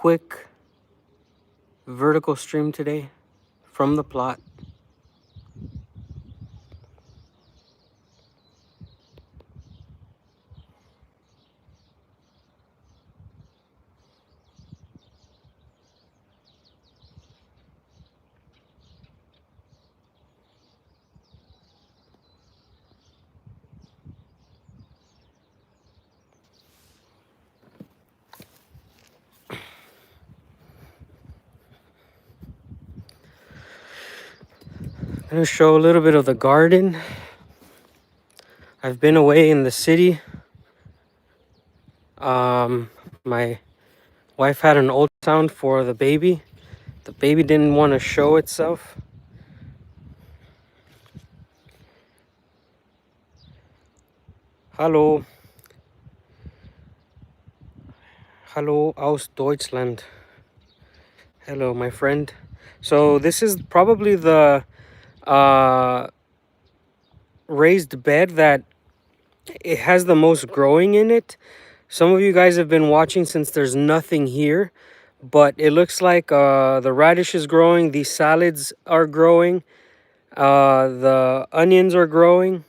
quick vertical stream today from the plot. I'm gonna show a little bit of the garden. I've been away in the city. My wife had an ultrasound for the baby. The baby didn't want to show itself. Hallo. Hallo aus Deutschland. Hello, my friend. So this is probably the raised bed that it has the most growing in it. Some of you guys have been watching since there's nothing here, but it looks like the radish is growing, the salads are growing, the onions are growing.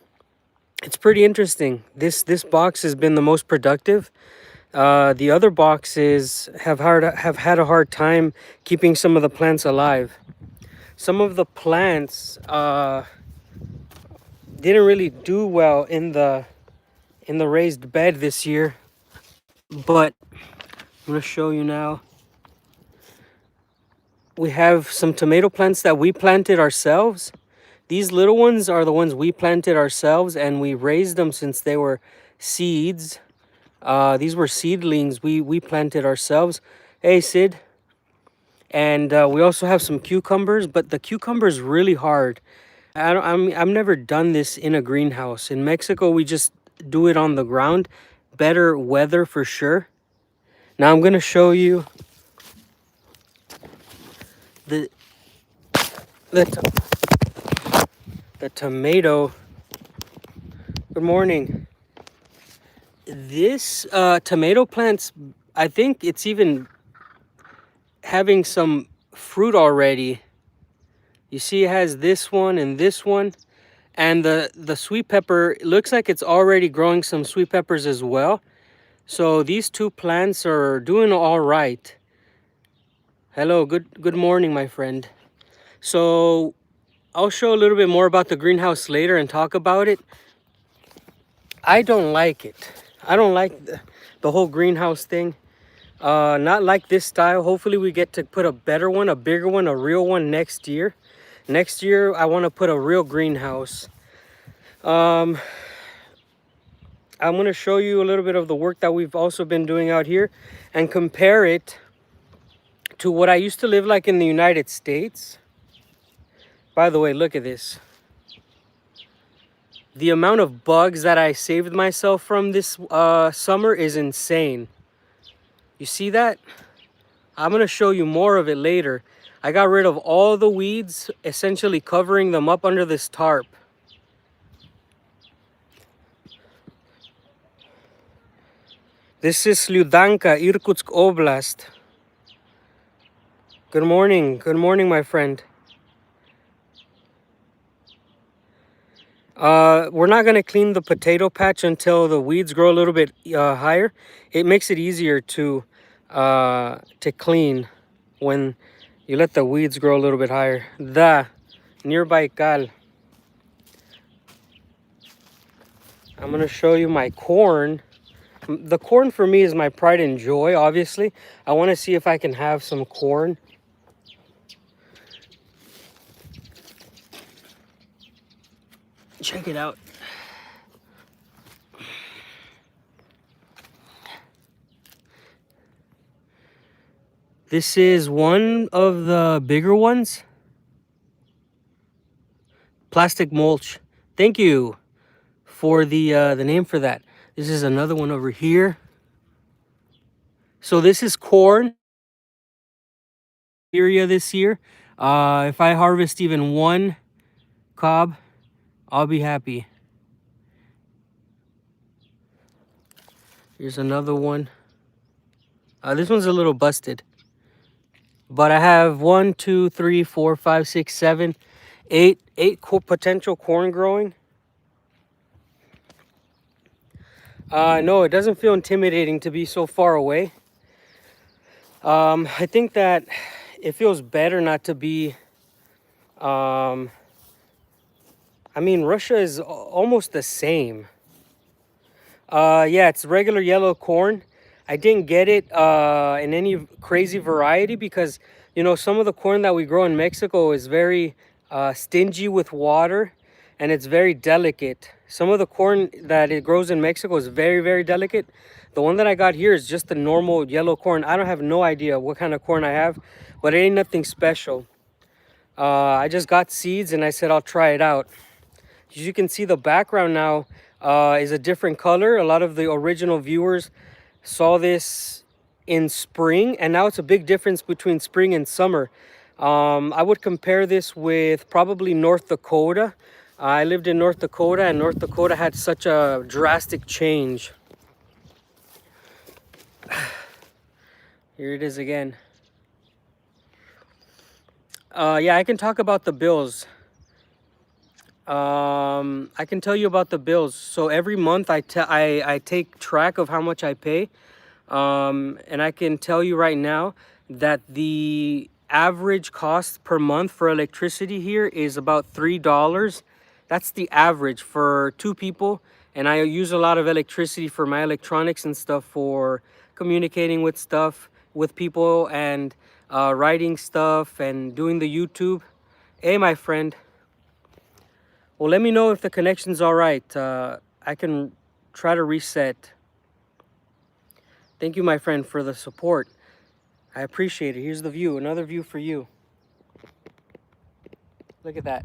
It's pretty interesting. This box has been the most productive. The other boxes have had a hard time keeping some of the plants alive. Some of the plants didn't really do well in the raised bed this year, but I'm gonna show you now. We have some tomato plants that we planted ourselves. These little ones are the ones we planted ourselves, and we raised them since they were seeds. These were seedlings we planted ourselves. Hey, Sid. And we also have some cucumbers, but the cucumber is really hard. I've never done this in a greenhouse. In Mexico, we just do it on the ground. Better weather for sure. Now I'm gonna show you the tomato. Good morning. This tomato plant's, I think it's even having some fruit already. You see it has this one and this one, and the sweet pepper, it looks like it's already growing some sweet peppers as well. So these two plants are doing all right. Hello, good morning, my friend. So I'll show a little bit more about the greenhouse later and talk about it. I don't like it. I don't like the whole greenhouse thing. Not like this style. Hopefully we get to put a better one, a bigger one, a real one next year. Next year I want to put a real greenhouse. I'm going to show you a little bit of the work that we've also been doing out here and compare it to what I used to live like in the United States. By the way, look at this. The amount of bugs that I saved myself from this summer is insane. You see that? I'm going to show you more of it later. I got rid of all the weeds, essentially covering them up under this tarp. This is Sludanka, Irkutsk Oblast. Good morning, my friend. We're not gonna clean the potato patch until the weeds grow a little bit higher. It makes it easier to clean when you let the weeds grow a little bit higher. Nearby Cal. I'm gonna show you my corn. The corn for me is my pride and joy, obviously. I want to see if I can have some corn. Check it out. This is one of the bigger ones. Plastic mulch. Thank you for the name for that. This is another one over here. So this is corn. Siberia this year. If I harvest even one cob, I'll be happy. Here's another one. This one's a little busted. But I have 1, 2, 3, 4, 5, 6, 7, 8 potential corn growing. No, it doesn't feel intimidating to be so far away. I think that it feels better not to be. Um, I mean, Russia is almost the same. Yeah, it's regular yellow corn. I didn't get it in any crazy variety because, you know, some of the corn that we grow in Mexico is very stingy with water and it's very delicate. Some of the corn that it grows in Mexico is very, very delicate. The one that I got here is just the normal yellow corn. I don't have no idea what kind of corn I have, but it ain't nothing special. I just got seeds and I said I'll try it out. As you can see, the background now is a different color. A lot of the original viewers saw this in spring, and now it's a big difference between spring and summer. I would compare this with probably North Dakota. I lived in North Dakota, and North Dakota had such a drastic change. Here it is again. Yeah, I can talk about the bills. I can tell you about the bills. So every month I take track of how much I pay. And I can tell you right now that the average cost per month for electricity here is about $3. That's the average for two people. And I use a lot of electricity for my electronics and stuff, for communicating with stuff, with people, and writing stuff and doing the YouTube. Hey, my friend. Well, let me know if the connection's all right. I can try to reset. Thank you, my friend, for the support. I appreciate it. Here's the view. Another view for you. Look at that.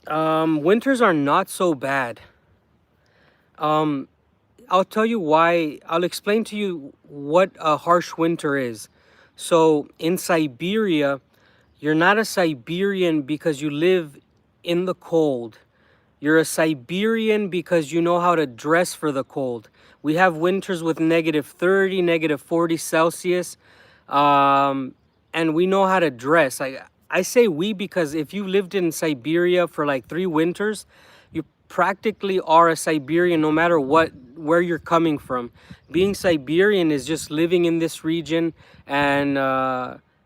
Winters are not so bad. I'll tell you why. I'll explain to you what a harsh winter is. So in Siberia, you're not a Siberian because you live in the cold. You're a Siberian because you know how to dress for the cold. We have winters with -30, -40 Celsius, and we know how to dress. I say we because if you lived in Siberia for like 3 winters, you practically are a Siberian no matter where you're coming from. Being Siberian is just living in this region and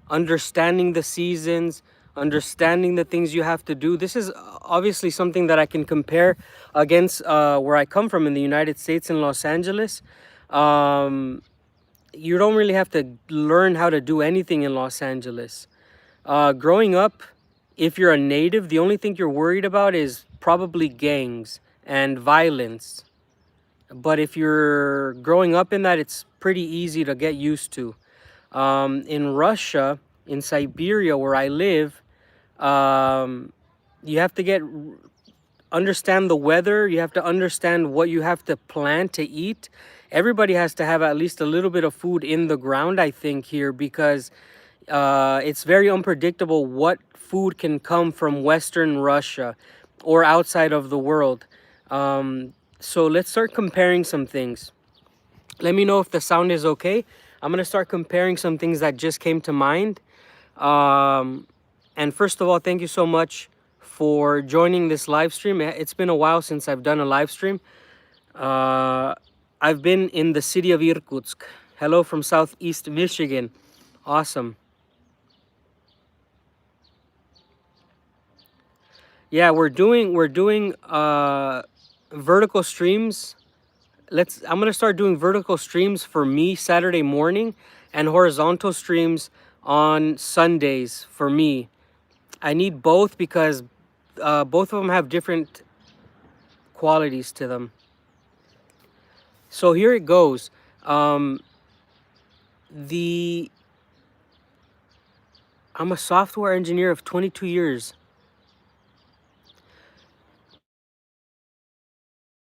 understanding the seasons, understanding the things you have to do. This is obviously something that I can compare against where I come from in the United States, in Los Angeles. You don't really have to learn how to do anything in Los Angeles. Growing up, if you're a native, the only thing you're worried about is probably gangs and violence. But if you're growing up in that, it's pretty easy to get used to. In Russia, in Siberia, where I live, you have to understand the weather. You have to understand what you have to plant to eat. Everybody has to have at least a little bit of food in the ground, I think, here, because it's very unpredictable what food can come from Western Russia or outside of the world. So let's start comparing some things. Let me know if the sound is okay. I'm going to start comparing some things that just came to mind. And first of all, thank you so much for joining this live stream. It's been a while since I've done a live stream. I've been in the city of Irkutsk. Hello from Southeast Michigan. Awesome. Yeah, we're doing vertical streams. I'm gonna start doing vertical streams for me Saturday morning and horizontal streams on Sundays for me. I need both because both of them have different qualities to them. So here it goes. I'm a software engineer of 22 years.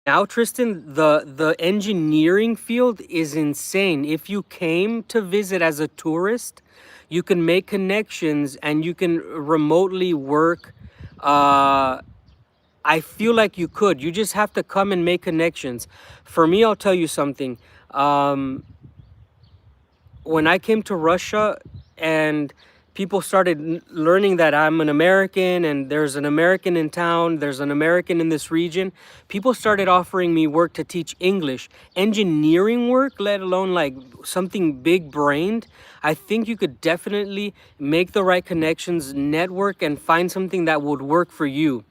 Now, Tristan, the engineering field is insane. If you came to visit as a tourist, you can make connections and you can remotely work. I I feel like you could. You just have to come and make connections. For me, I'll tell you something. When I came to Russia and people started learning that I'm an American and there's an American in town, there's an American in this region, people started offering me work to teach English, engineering work, let alone like something big brained. I think you could definitely make the right connections, network, and find something that would work for you.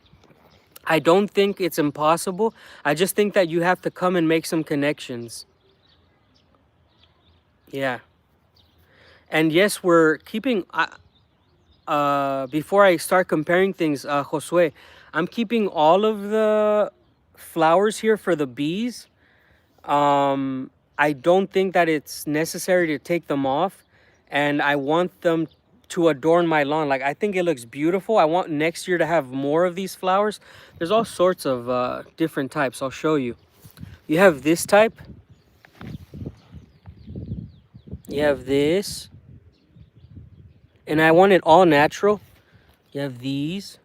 I don't think it's impossible. I just think that you have to come and make some connections. Yeah. And yes, we're keeping, before I start comparing things, Josue, I'm keeping all of the flowers here for the bees. I don't think that it's necessary to take them off, and I want them to adorn my lawn. Like, I think it looks beautiful. I want next year to have more of these flowers. There's all sorts of different types. I'll show you. You have this type. You have this. And I want it all natural. You have these.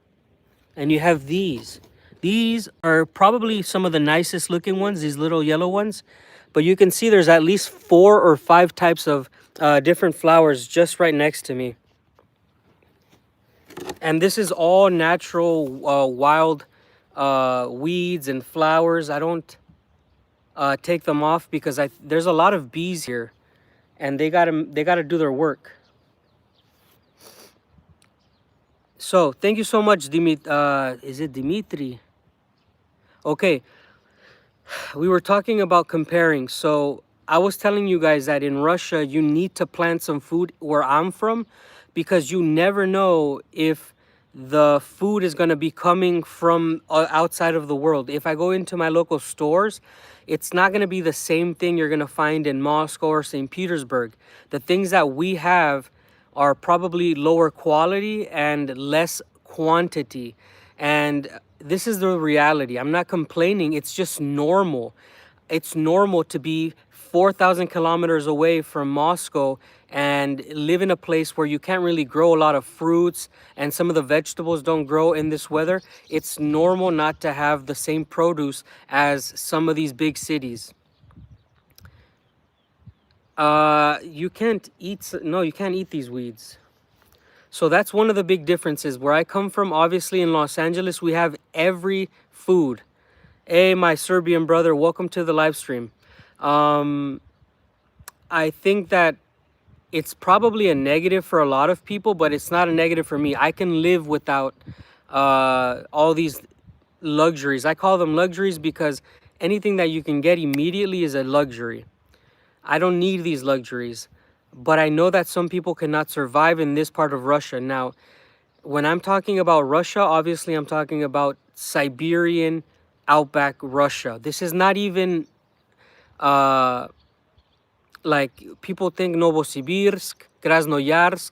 And you have these. These are probably some of the nicest looking ones, these little yellow ones. But you can see there's at least 4 or 5 types of different flowers just right next to me. And this is all natural wild weeds and flowers. I don't take them off because there's a lot of bees here, and they gotta do their work. So thank you so much, is it Dimitri? Okay, we were talking about comparing. So I was telling you guys that in Russia, you need to plant some food where I'm from, because you never know if the food is going to be coming from outside of the world. If I go into my local stores, it's not going to be the same thing you're going to find in Moscow or St. Petersburg. The things that we have are probably lower quality and less quantity. And this is the reality. I'm not complaining. It's just normal. It's normal to be 4,000 kilometers away from Moscow and live in a place where you can't really grow a lot of fruits and some of the vegetables don't grow in this weather. It's normal not to have the same produce as some of these big cities. You can't eat these weeds. So that's one of the big differences. Where I come from, obviously in Los Angeles, we have every food. Hey, my Serbian brother, welcome to the live stream. I think that it's probably a negative for a lot of people, but it's not a negative for me. I can live without all these luxuries. I call them luxuries because anything that you can get immediately is a luxury. I don't need these luxuries, but I know that some people cannot survive in this part of Russia. Now, when I'm talking about Russia, obviously I'm talking about Siberian outback Russia. This is not even like people think Novosibirsk, Krasnoyarsk,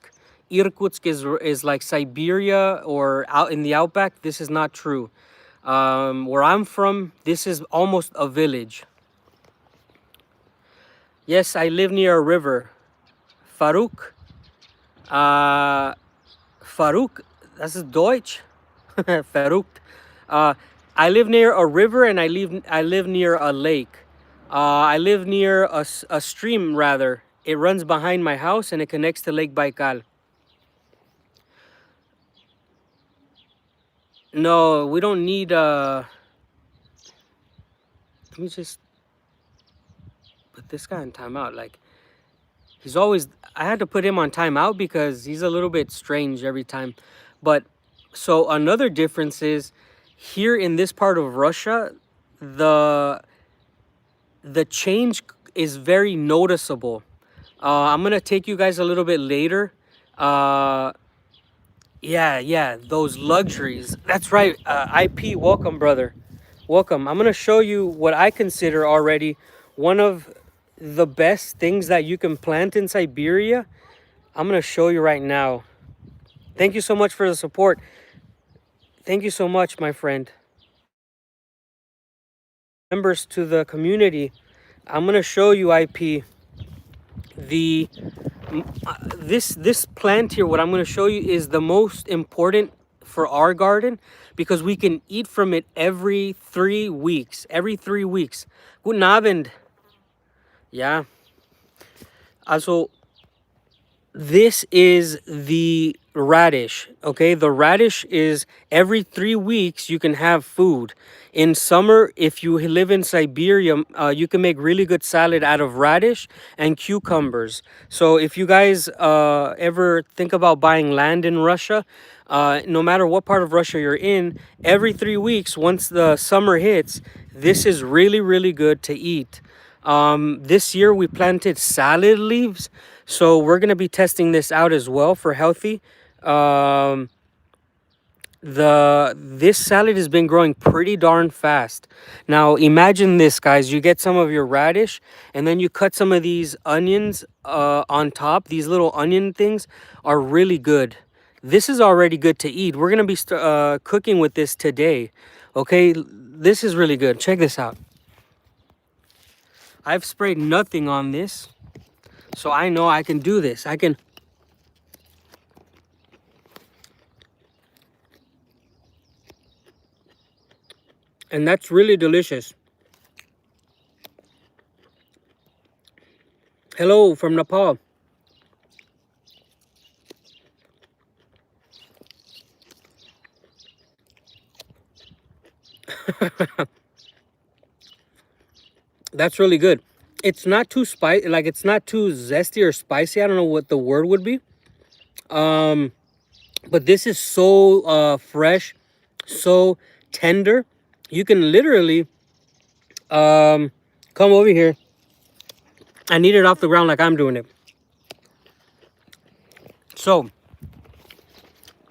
Irkutsk is like Siberia or out in the outback. This is not true. Where I'm from, this is almost a village. Yes, I live near a river. Farouk. Farouk, das ist Deutsch. Verrückt. I live near a river and I live near a lake. I live near a stream, rather. It runs behind my house and it connects to Lake Baikal. No, we don't need let me just put this guy in timeout. Like, he's always, I had to put him on timeout because he's a little bit strange every time. But so another difference is here in this part of Russia, the change is very noticeable. I'm gonna take you guys a little bit later. Yeah, those luxuries. That's right. IP, welcome, brother. Welcome. I'm gonna show you what I consider already one of the best things that you can plant in Siberia. I'm gonna show you right now. Thank you so much for the support. Thank you so much, my friend. Members to the community, I'm gonna show you, IP, this plant here. What I'm gonna show you is the most important for our garden because we can eat from it every 3 weeks. Every 3 weeks. Guten Abend. Yeah. Also, this is the radish. Okay, the radish is every 3 weeks you can have food. In summer, if you live in Siberia, you can make really good salad out of radish and cucumbers. So if you guys ever think about buying land in Russia, no matter what part of Russia you're in, every 3 weeks, once the summer hits, this is really, really good to eat. This year we planted salad leaves, so we're gonna be testing this out as well for healthy. Um, this salad has been growing pretty darn fast. Now imagine this, guys. You get some of your radish, and then you cut some of these onions on top. These little onion things are really good. This is already good to eat. We're gonna be cooking with this today. Okay, this is really good. Check this out. I've sprayed nothing on this, so I know I can do this. I can. And that's really delicious. Hello from Nepal. That's really good. It's not too spicy, like it's not too zesty or spicy. I don't know what the word would be. But this is so fresh, so tender. You can literally come over here and eat it off the ground like I'm doing it. So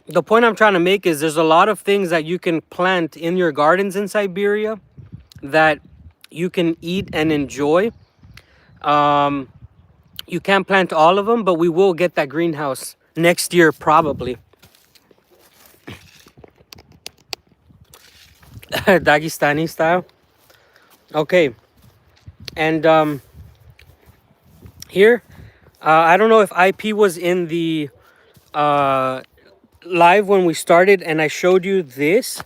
the point I'm trying to make is there's a lot of things that you can plant in your gardens in Siberia that you can eat and enjoy. You can't plant all of them, but we will get that greenhouse next year probably. Dagestani style. Okay. And here, I don't know if IP was in the live when we started and I showed you this.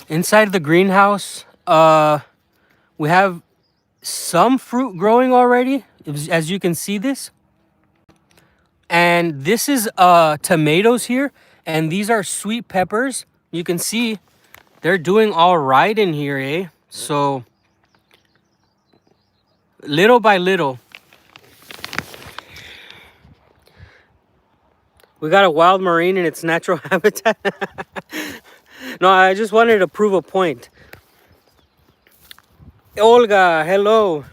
Inside the greenhouse, we have some fruit growing already, as you can see this. And this is tomatoes here, and these are sweet peppers. You can see they're doing all right in here, eh? So little by little. We got a wild marine in its natural habitat. No, I just wanted to prove a point. Olga, hello.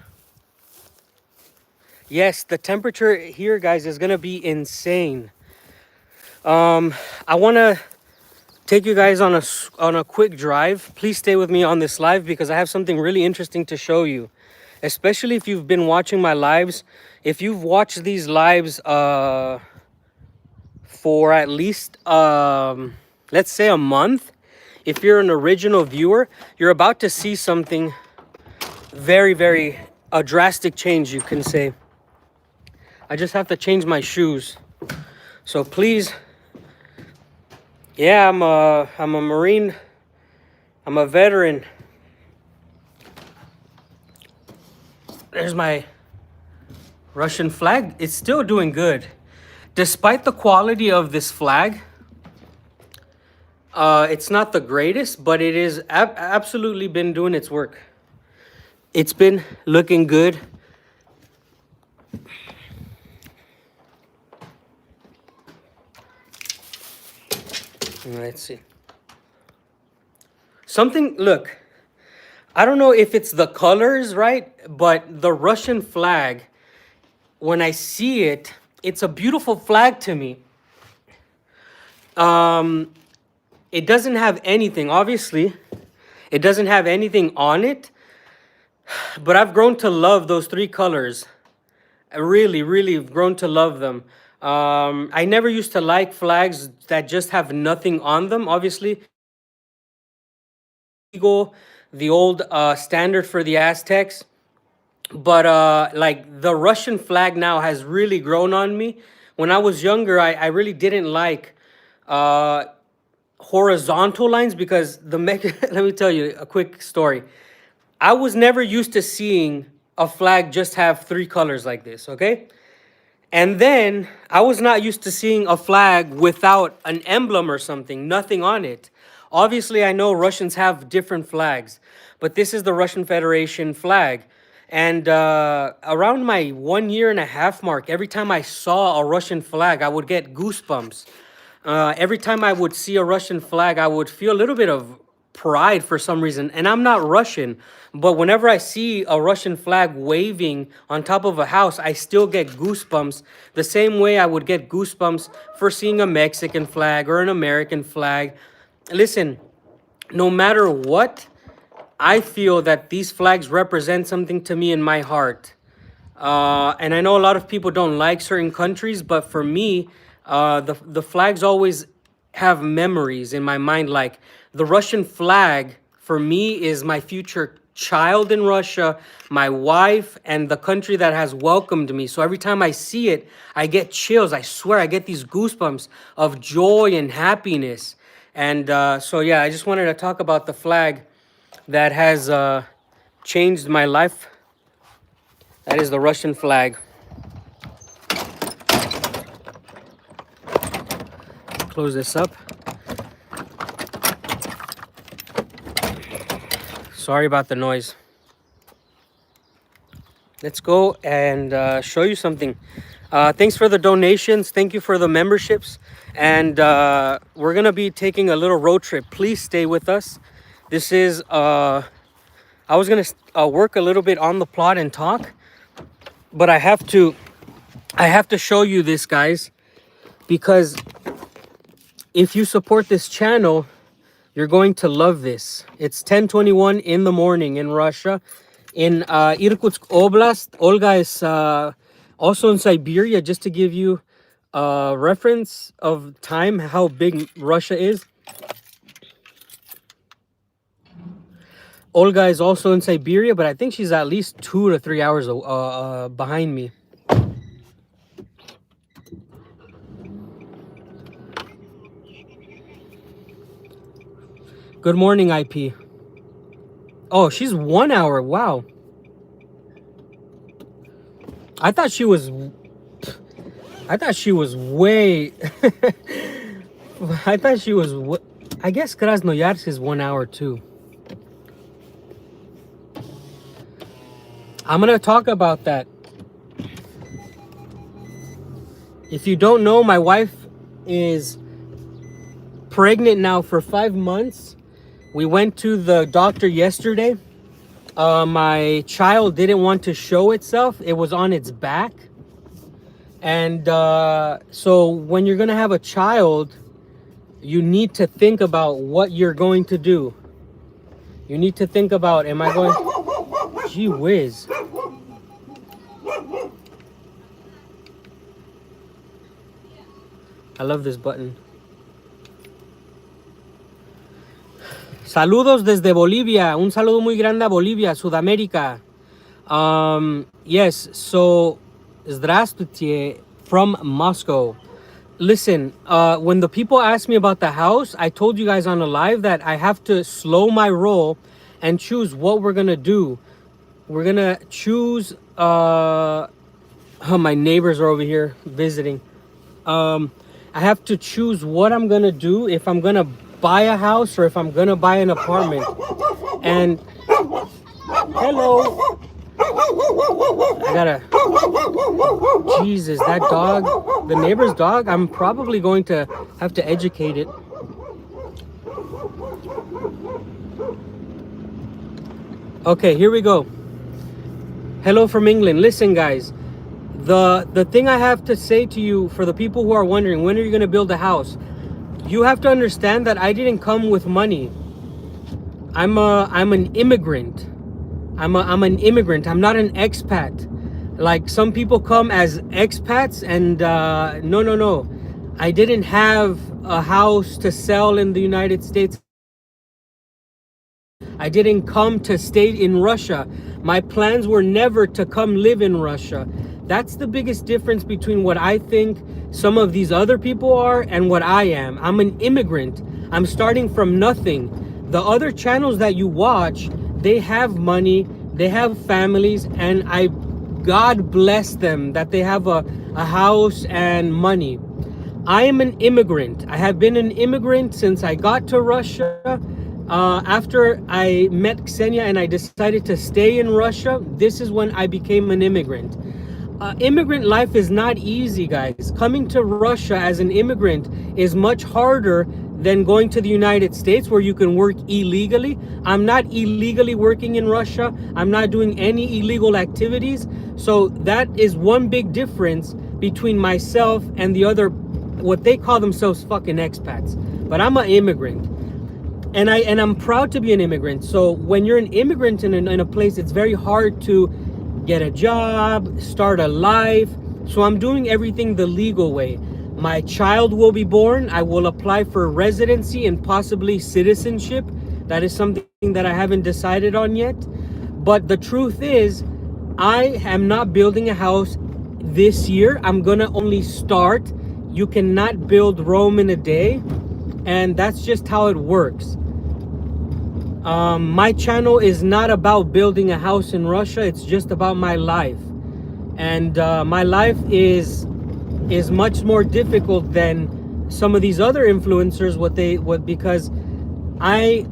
Yes, the temperature here, guys, is gonna be insane. I want to take you guys on a quick drive. Please stay with me on this live because I have something really interesting to show you. Especially if you've been watching my lives. If you've watched these lives for at least let's say a month, if you're an original viewer, you're about to see something very, very a drastic change, you can say. I just have to change my shoes. So please, yeah, I'm a Marine. I'm a veteran. There's my Russian flag. It's still doing good. Despite the quality of this flag, it's not the greatest, but it is absolutely been doing its work. It's been looking good. Let's see. Something, look, I don't know if it's the colors, right? But the Russian flag, when I see it, it's a beautiful flag to me. It doesn't have anything, obviously. It doesn't have anything on it. But I've grown to love those three colors. I really, really have grown to love them. I never used to like flags that just have nothing on them. Obviously, eagle, the old standard for the Aztecs. But like the Russian flag now has really grown on me. when I was younger, I really didn't like uh, horizontal lines because let me tell you a quick story. I was never used to seeing a flag just have three colors like this, okay? And then I was not used to seeing a flag without an emblem or something, nothing on it. Obviously, I know Russians have different flags, but this is the Russian Federation flag. And around my 1 year and a half mark, every time I saw a Russian flag, I would get goosebumps. Every time I would see a Russian flag, I would feel a little bit of pride for some reason. And I'm not Russian, but whenever I see a Russian flag waving on top of a house, I still get goosebumps. The same way I would get goosebumps for seeing a Mexican flag or an American flag. Listen, no matter what, I feel that these flags represent something to me in my heart. And I know a lot of people don't like certain countries, but for me, the flags always have memories in my mind. Like the Russian flag for me is my future child in Russia, my wife, and the country that has welcomed me. So every time I see it, I get chills. I swear, I get these goosebumps of joy and happiness. And so yeah, I just wanted to talk about the flag that has changed my life. That is the Russian flag. Close this up. Sorry about the noise. Let's go and show you something. Thanks for the donations. Thank you for the memberships. And we're going to be taking a little road trip. Please stay with us. This is, I was going to work a little bit on the plot and talk, but I have to show you this, guys, because if you support this channel, you're going to love this. It's 10:21 in the morning in Russia. In Irkutsk Oblast, Olga is also in Siberia, just to give you a reference of time, how big Russia is. Olga is also in Siberia, but I think she's at least 2 to 3 hours behind me. Good morning, IP. Oh, she's 1 hour. Wow. I thought she was way I thought she was I guess Krasnoyarsk is 1 hour too. I'm gonna talk about that. If you don't know, my wife is pregnant now for 5 months. We went to the doctor yesterday. My child didn't want to show itself. It was on its back. And so when you're gonna have a child, you need to think about what you're going to do. You need to think about, am I going... Gee whiz. I love this button. Saludos desde Bolivia. Un saludo muy grande a Bolivia, Sudamérica. Yes, so Здравствуйте from Moscow. Listen, when the people ask me about the house, I told you guys on a live that I have to slow my roll and choose what we're gonna do. We're gonna choose my neighbors are over here visiting. I have to choose what I'm gonna do, if I'm gonna buy a house or if I'm gonna buy an apartment. And hello, I gotta, Jesus, that dog, the neighbor's dog, I'm probably going to have to educate it. Okay, here we go. Hello from England. Listen, guys, the thing I have to say to you, for the people who are wondering, when are you going to build a house? You have to understand that I didn't come with money. I'm an immigrant. I'm an immigrant. I'm not an expat. Like some people come as expats, and no. I didn't have a house to sell in the United States. I didn't come to stay in Russia. My plans were never to come live in Russia. That's the biggest difference between what I think some of these other people are and what I am. I'm an immigrant. I'm starting from nothing. The other channels that you watch, they have money, they have families, and God bless them that they have a house and money. I am an immigrant. I have been an immigrant since I got to Russia. After I met Ksenia and I decided to stay in Russia, this is when I became an immigrant. Immigrant life is not easy, guys. Coming to Russia as an immigrant is much harder than going to the United States, where you can work illegally. I'm not illegally working in Russia. I'm not doing any illegal activities. So that is one big difference between myself and the other, what they call themselves fucking expats. But I'm an immigrant. And I'm proud to be an immigrant. So when you're an immigrant in a place, it's very hard to get a job, start a life. So I'm doing everything the legal way. My child will be born. I will apply for residency and possibly citizenship. That is something that I haven't decided on yet. But the truth is, I am not building a house this year. I'm gonna only start. You cannot build Rome in a day. And that's just how it works. My channel is not about building a house in Russia. It's just about my life. And my life is much more difficult than some of these other influencers, because I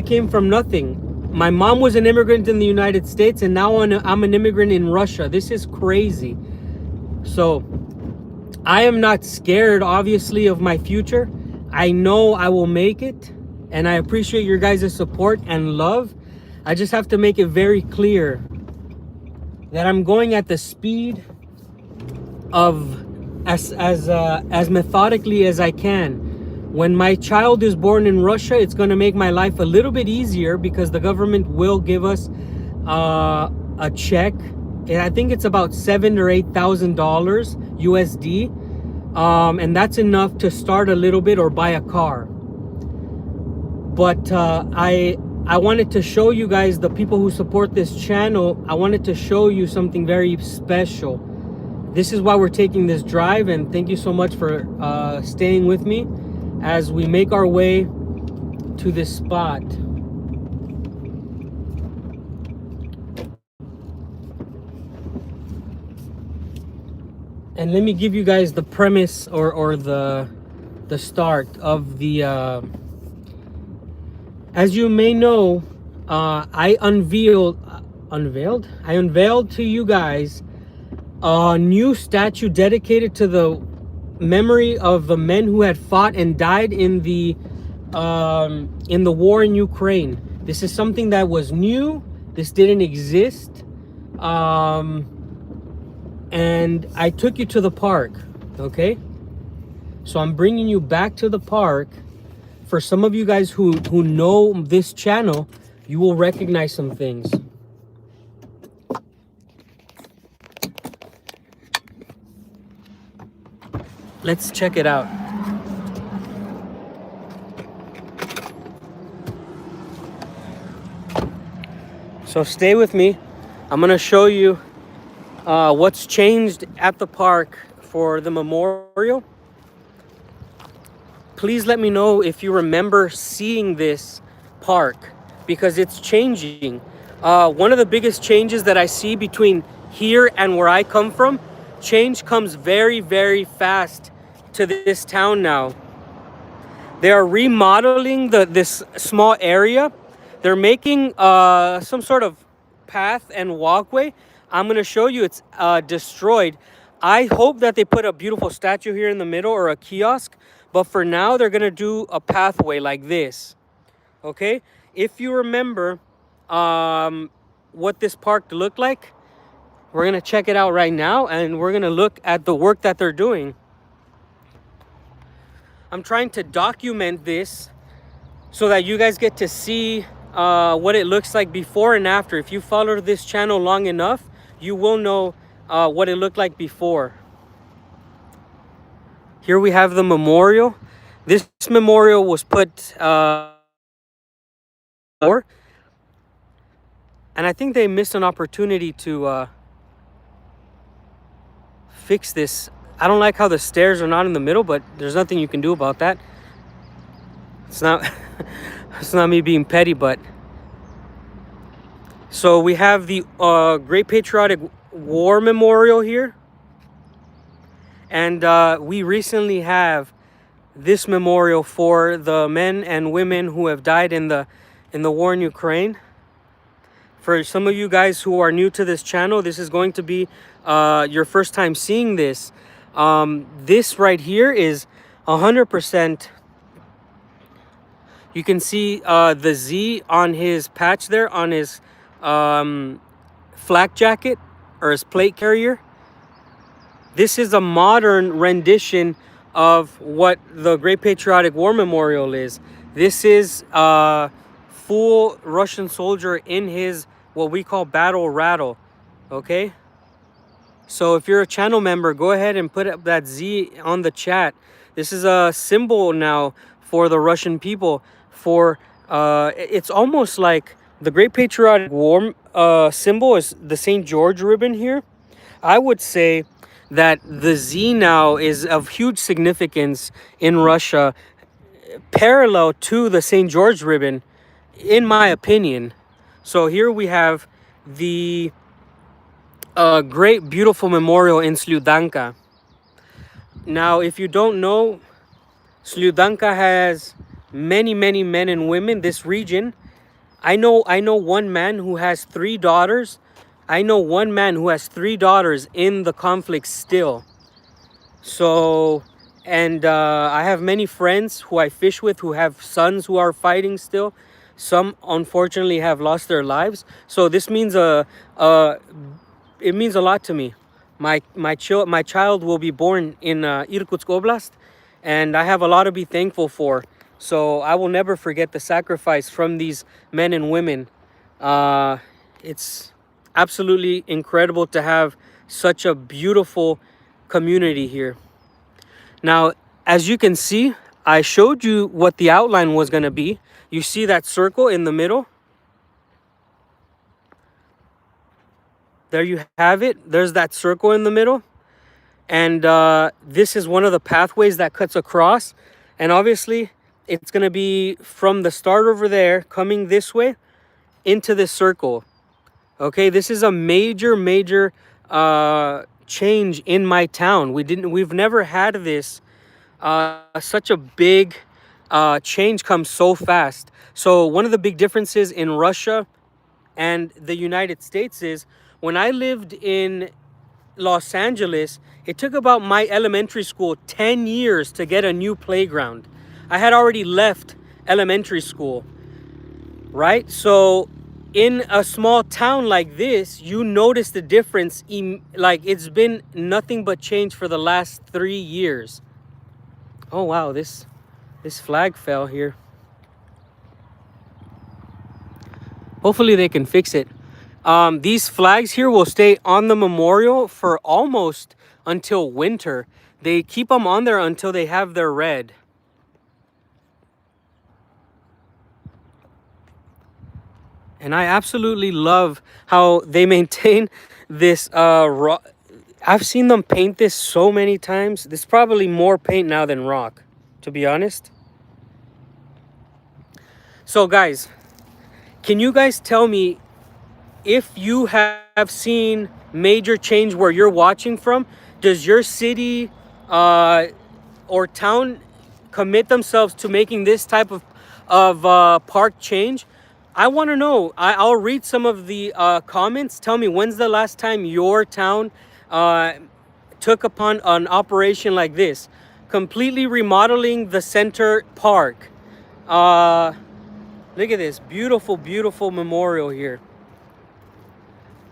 came from nothing. My mom was an immigrant in the United States, and now I'm an immigrant in Russia. This is crazy. So I am not scared, obviously, of my future. I know I will make it, and I appreciate your guys' support and love. I just have to make it very clear that I'm going at the speed of as methodically as I can. When my child is born in Russia, it's going to make my life a little bit easier, because the government will give us a check. And I think it's about $7,000 or $8,000 USD. And that's enough to start a little bit or buy a car. But I wanted to show you guys, the people who support this channel, I wanted to show you something very special. This is why we're taking this drive, and thank you so much for staying with me as we make our way to this spot. And let me give you guys the premise or the start of the as you may know, I unveiled to you guys a new statue dedicated to the memory of the men who had fought and died in the war in Ukraine. This is something that was new. This didn't exist. And I took you to the park, okay? So I'm bringing you back to the park. For some of you guys who know this channel, you will recognize some things. Let's check it out. So stay with me. I'm gonna show you what's changed at the park for the memorial. Please let me know if you remember seeing this park, because it's changing. One of the biggest changes that I see between here and where I come from, change comes very, very fast to this town now. They are remodeling this small area. They're making some sort of path and walkway. I'm gonna show you it's destroyed. I hope that they put a beautiful statue here in the middle or a kiosk, but for now they're gonna do a pathway like this. Okay, if you remember what this park looked like, we're gonna check it out right now, and we're gonna look at the work that they're doing. I'm trying to document this so that you guys get to see what it looks like before and after. If you follow this channel long enough, you will know what it looked like before. Here we have the memorial. This memorial was put and I think they missed an opportunity to fix this. I don't like how the stairs are not in the middle, but there's nothing you can do about that. It's not it's not me being petty, but so we have the Great Patriotic War Memorial here, and we recently have this memorial for the men and women who have died in the war in Ukraine. For some of you guys who are new to this channel, this is going to be your first time seeing this. This right here is 100%. You can see the Z on his patch there, on his flak jacket or his plate carrier. This is a modern rendition of what the Great Patriotic War Memorial is. This is a full Russian soldier in his what we call battle rattle. Okay, so if you're a channel member, go ahead and put up that Z on the chat. This is a symbol now for the Russian people. For it's almost like the Great Patriotic War symbol is the St. George ribbon here. I would say that the Z now is of huge significance in Russia, parallel to the St. George ribbon, in my opinion. So here we have the great, beautiful memorial in Sludanka. Now, if you don't know, Sludanka has many, many men and women. This region, I know one man who has 3 daughters. I know one man who has 3 daughters in the conflict still. So, and I have many friends who I fish with who have sons who are fighting still. Some unfortunately have lost their lives. So this means it means a lot to me. My child will be born in Irkutsk Oblast, and I have a lot to be thankful for. So I will never forget the sacrifice from these men and women. It's absolutely incredible to have such a beautiful community here. Now, as you can see, I showed you what the outline was going to be. You see that circle in the middle? There you have it. There's that circle in the middle. And this is one of the pathways that cuts across. And obviously, it's going to be from the start over there, coming this way, into this circle. Okay, this is a major change in my town. We've never had this such a big change come so fast. So one of the big differences in Russia and the United States is when I lived in Los Angeles, it took about my elementary school 10 years to get a new playground. I had already left elementary school, right? So in a small town like this, you notice the difference. Like, it's been nothing but change for the last 3 years. Oh wow, this flag fell here. Hopefully they can fix it. These flags here will stay on the memorial for almost until winter. They keep them on there until they have their red. And I absolutely love how they maintain this I've seen them paint this so many times. There's probably more paint now than rock, to be honest. So guys, can you guys tell me if you have seen major change where you're watching from? Does your city or town commit themselves to making this type of park change? I want to know. I'll read some of the comments. Tell me, when's the last time your town took upon an operation like this? Completely remodeling the center park. Look at this beautiful, beautiful memorial here.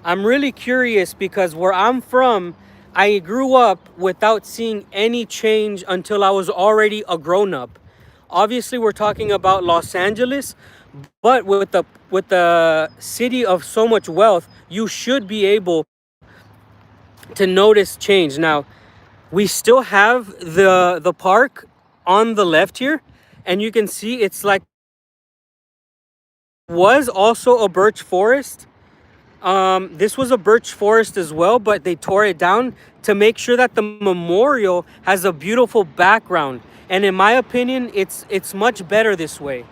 I'm really curious because where I'm from, I grew up without seeing any change until I was already a grown-up. Obviously, we're talking about Los Angeles, but with the city of so much wealth, you should be able to notice change. Now, we still have the park on the left here, and you can see it's like was also a birch forest. This was a birch forest as well, but they tore it down to make sure that the memorial has a beautiful background. And in my opinion, it's much better this way.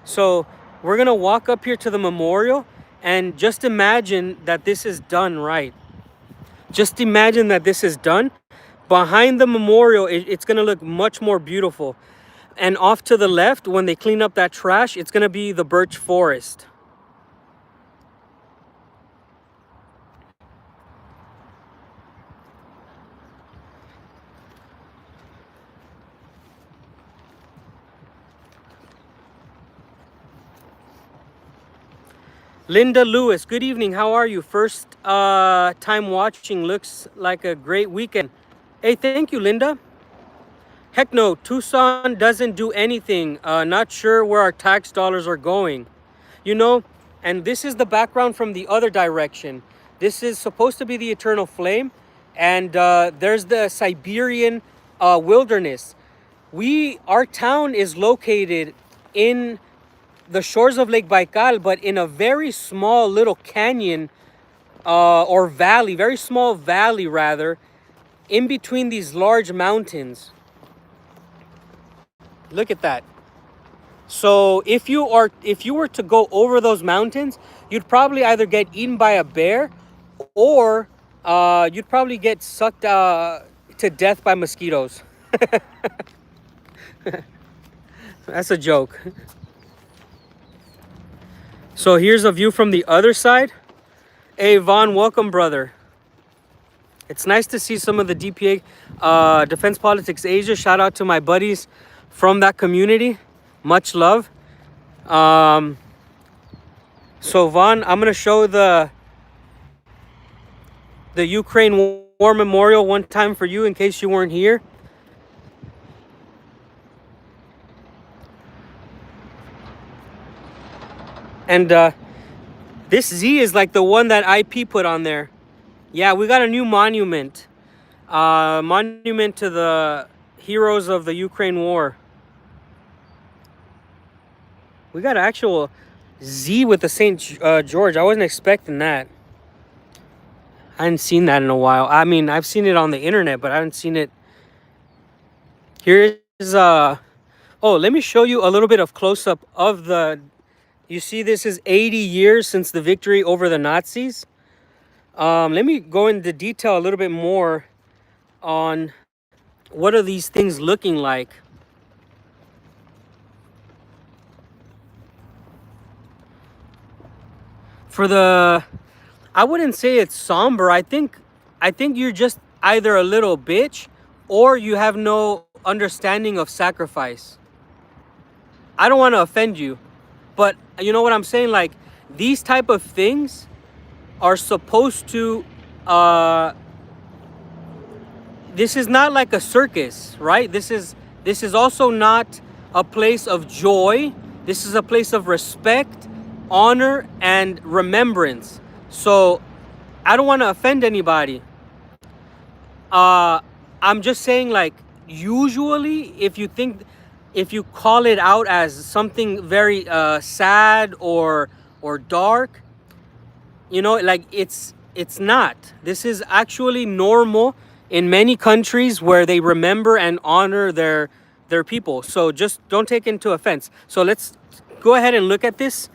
So we're gonna walk up here to the memorial and just imagine that this is done right. Just imagine that this is done. Behind the memorial, it's gonna look much more beautiful. And off to the left, when they clean up that trash, it's gonna be the birch forest. Linda Lewis, good evening. How are you? First time watching. Looks like a great weekend. Hey, thank you, Linda. Heck no, Tucson doesn't do anything. Not sure where our tax dollars are going. You know, and this is the background from the other direction. This is supposed to be the eternal flame. And there's the Siberian wilderness. Our town is located in the shores of Lake Baikal, but in a very small little canyon or valley, very small valley rather, in between these large mountains. Look at that. So if you were to go over those mountains, you'd probably either get eaten by a bear, or you'd probably get sucked to death by mosquitoes. That's a joke. So here's a view from the other side. Hey, Vaughn, welcome, brother. It's nice to see some of the DPA, Defense Politics Asia. Shout out to my buddies from that community. Much love. So, Vaughn, I'm going to show the Ukraine War Memorial one time for you in case you weren't here. And this Z is like the one that IP put on there. Yeah, we got a new monument. Monument to the heroes of the Ukraine war. We got an actual Z with the St. George. I wasn't expecting that. I hadn't seen that in a while. I mean, I've seen it on the internet, but I haven't seen it. Here's oh, let me show you a little bit of close-up of the... You see, this is 80 years since the victory over the Nazis. Let me go into detail a little bit more on what are these things looking like. I wouldn't say it's somber. I think you're just either a little bitch or you have no understanding of sacrifice. I don't want to offend you, but you know what I'm saying? Like, these type of things are supposed to, this is not like a circus, right? This is also not a place of joy. This is a place of respect, honor, and remembrance. So I don't want to offend anybody. I'm just saying, like, usually if you call it out as something very sad or dark, you know, like, it's not. This is actually normal in many countries where they remember and honor their people. So just don't take into offense. So let's go ahead and look at this.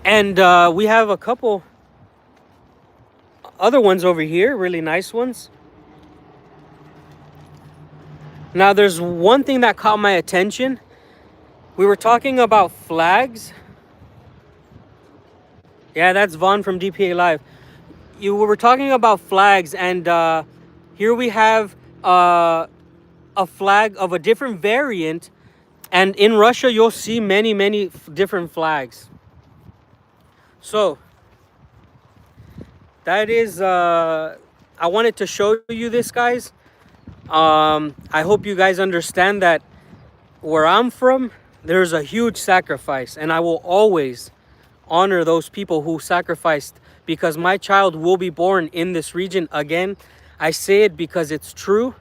And we have a couple other ones over here, really nice ones. Now, there's one thing that caught my attention. We were talking about flags. Yeah, that's Vaughn from DPA Live. We were talking about flags, and here we have a flag of a different variant. And in Russia, you'll see many, many different flags. So that is, I wanted to show you this, guys. I hope you guys understand that where I'm from, there's a huge sacrifice, and I will always honor those people who sacrificed, because my child will be born in this region again. I say it because it's true,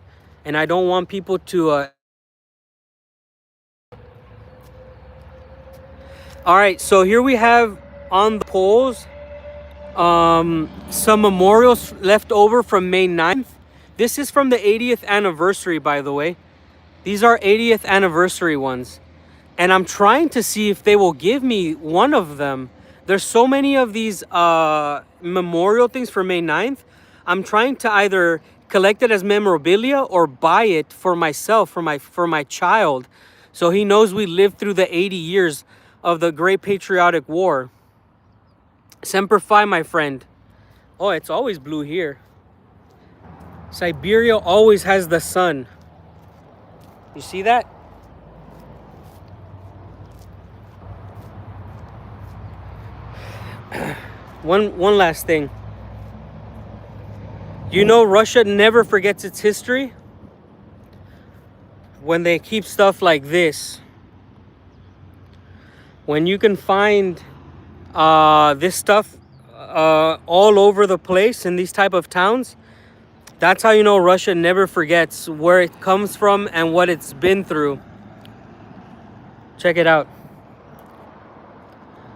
and I don't want people to all right, so here we have on the poles Some memorials left over from May 9th. This is from the 80th anniversary, by the way. These are 80th anniversary ones. And I'm trying to see if they will give me one of them. There's so many of these memorial things for May 9th. I'm trying to either collect it as memorabilia or buy it for myself, for my child, so he knows we lived through the 80 years of the Great Patriotic War. Semper Fi, my friend. Oh, it's always blue here. Siberia always has the sun. You see that? One last thing. You know, Russia never forgets its history when they keep stuff like this. When you can find this stuff all over the place in these type of towns, that's how you know Russia never forgets where it comes from and what it's been through. Check it out.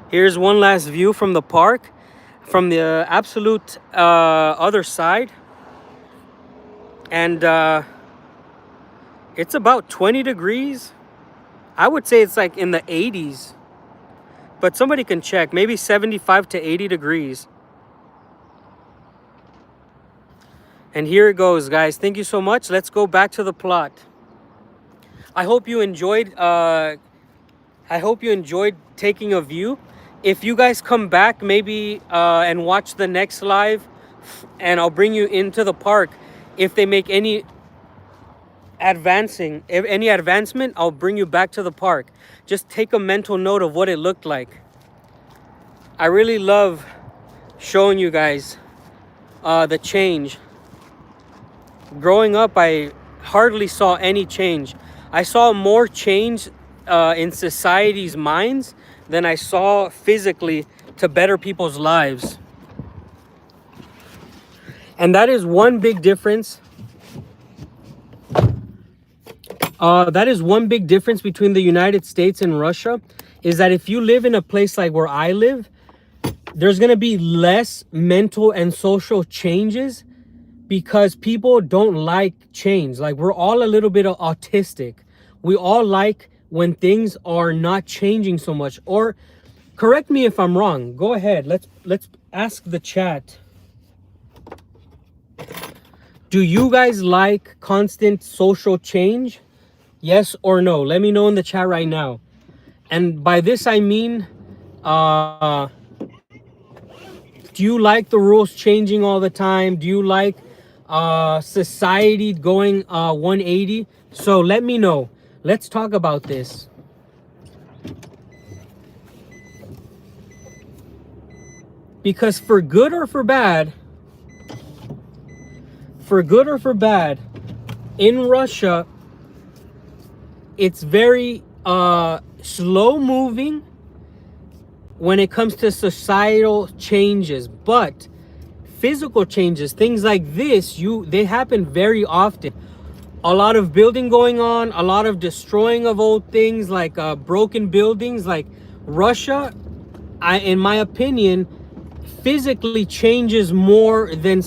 Here's one last view from the park, from the absolute other side. And it's about 20 degrees. I would say it's like in the 80s. But somebody can check, maybe 75 to 80 degrees. And here it goes, guys. Thank you so much. Let's go back to the plot. I hope you enjoyed taking a view. If you guys come back maybe and watch the next live, and I'll bring you into the park. If they make any advancement, I'll bring you back to the park. Just take a mental note of what it looked like. I really love showing you guys the change. Growing up, I hardly saw any change. I saw more change in society's minds than I saw physically to better people's lives. And that is one big difference. That is one big difference between the United States and Russia, is that if you live in a place like where I live, there's going to be less mental and social changes because people don't like change. Like, we're all a little bit autistic. We all like when things are not changing so much. Or correct me if I'm wrong. Go ahead. Let's ask the chat. Do you guys like constant social change? Yes or no? Let me know in the chat right now. And by this I mean, do you like the rules changing all the time? Do you like society going 180? So let me know. Let's talk about this. Because for good or for bad, in Russia, it's very slow moving when it comes to societal changes, but physical changes, things like this, they happen very often. A lot of building going on, a lot of destroying of old things, like broken buildings. Like Russia, in my opinion, physically changes more than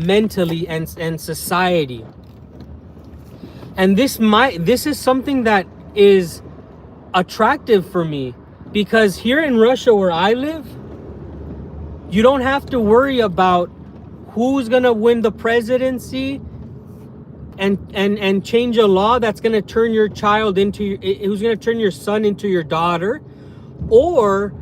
mentally and society. And this is something that is attractive for me, because here in Russia where I live, you don't have to worry about who's gonna win the presidency and change a law that's gonna turn your child into, who's gonna turn your son into your daughter, or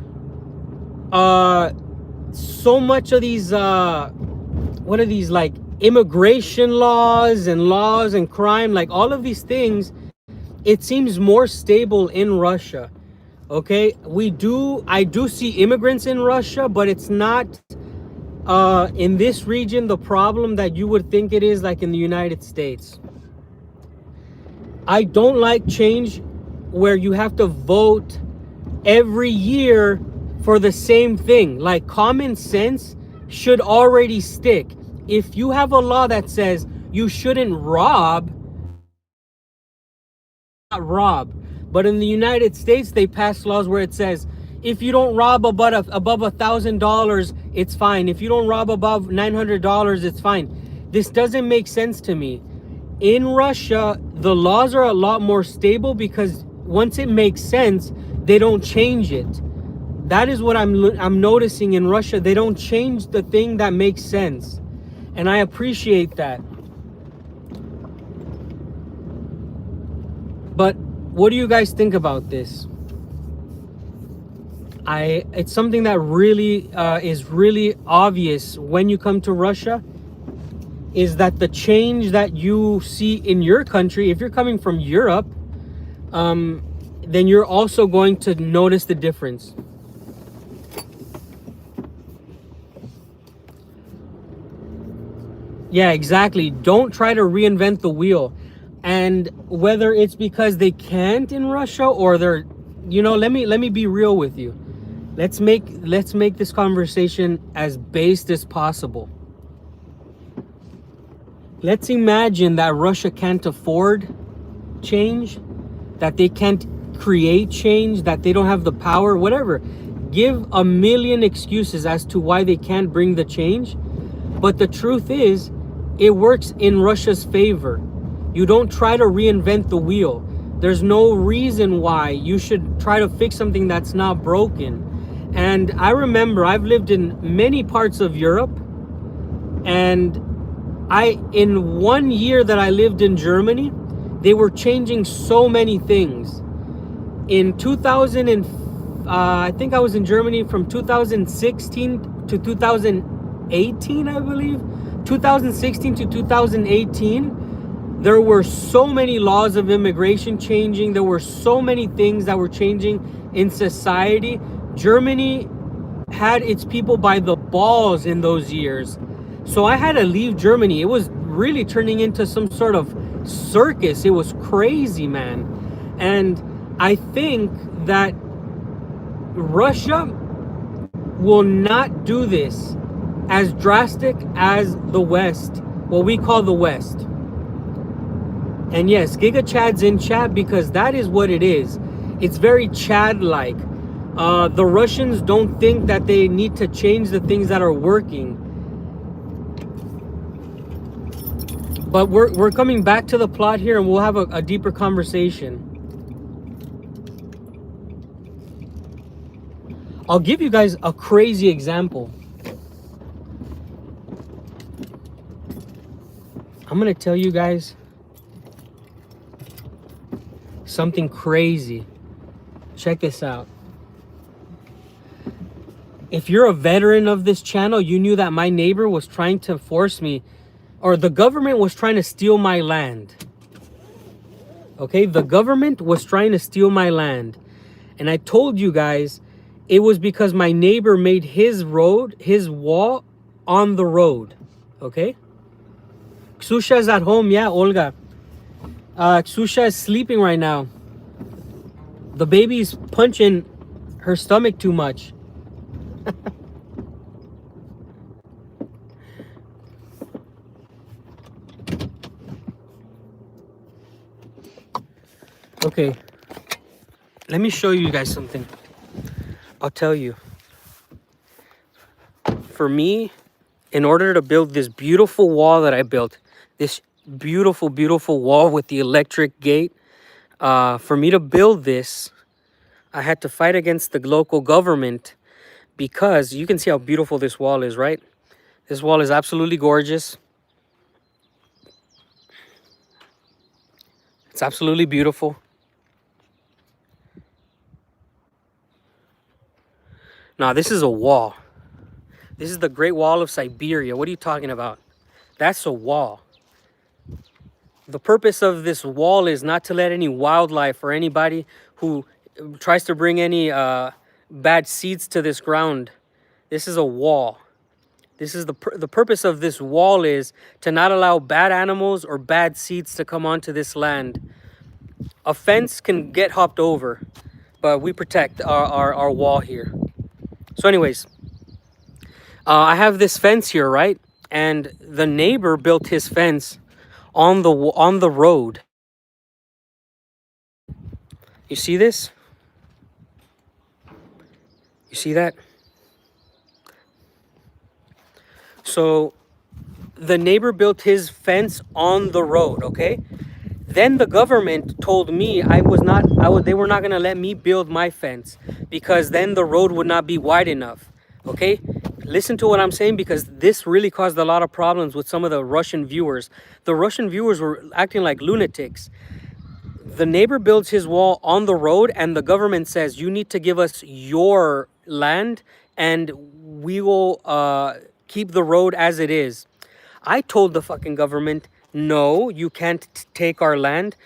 so much of these what are these, like immigration laws and crime, like all of these things. It seems more stable in Russia. Okay, I do see immigrants in Russia, but it's not in this region the problem that you would think it is, like in the United States. I don't like change where you have to vote every year for the same thing. Like, common sense should already stick. If you have a law that says you shouldn't rob, not rob. But in the United States, they pass laws where it says if you don't rob above $1,000, it's fine. If you don't rob above $900, it's fine. This doesn't make sense to me. In Russia, the laws are a lot more stable because once it makes sense, they don't change it. That is what I'm noticing in Russia. They don't change the thing that makes sense. And I appreciate that. But what do you guys think about this? It's something that really is really obvious when you come to Russia, is that the change that you see in your country, if you're coming from Europe, then you're also going to notice the difference. Yeah, exactly. Don't try to reinvent the wheel. And whether it's because they can't in Russia or they're, let me be real with you. Let's make this conversation as based as possible. Let's imagine that Russia can't afford change, that they can't create change, that they don't have the power, whatever. Give a million excuses as to why they can't bring the change. But the truth is, it works in Russia's favor. You don't try to reinvent the wheel. There's no reason why you should try to fix something that's not broken. And I remember I've lived in many parts of Europe, and in 1 year that I lived in Germany, they were changing so many things. In 2000 and I think I was in Germany from 2016 to 2018, I believe. 2016 to 2018, there were so many laws of immigration changing. There were so many things that were changing in society. Germany had its people by the balls in those years. So I had to leave Germany. It was really turning into some sort of circus. It was crazy, man. And I think that Russia will not do this as drastic as the West, what we call the West. And yes, Giga Chad's in chat because that is what it is. It's very Chad-like. The Russians don't think that they need to change the things that are working. But we're coming back to the plot here, and we'll have a deeper conversation. I'll give you guys a crazy example. I'm gonna tell you guys something crazy. Check this out. If you're a veteran of this channel, you knew that my neighbor was trying to force me, or the government was trying to steal my land. Okay, the government was trying to steal my land. And I told you guys it was because my neighbor made his wall on the road. Okay? Ksusha's at home. Yeah, Olga. Ksusha is sleeping right now. The baby's punching her stomach too much. Okay, let me show you guys something. I'll tell you. For me, in order to build this beautiful wall that I built, this beautiful, beautiful wall with the electric gate, for me to build this, I had to fight against the local government because you can see how beautiful this wall is, right? This wall is absolutely gorgeous. It's absolutely beautiful. Now, this is a wall. This is the Great Wall of Siberia. What are you talking about? That's a wall. The purpose of this wall is not to let any wildlife or anybody who tries to bring any bad seeds to this ground. This is a wall. This is the purpose of this wall is to not allow bad animals or bad seeds to come onto this land. A fence can get hopped over, but we protect our wall here. So anyways, I have this fence here, right? And the neighbor built his fence on the road. You see this? You see that? So the neighbor built his fence on the road, okay? Then the government told me they were not going to let me build my fence because then the road would not be wide enough. Okay? Listen to what I'm saying, because this really caused a lot of problems with some of the Russian viewers. The Russian viewers were acting like lunatics. The neighbor builds his wall on the road and the government says, you need to give us your land and we will keep the road as it is. I told the fucking government, no, you can't take our land.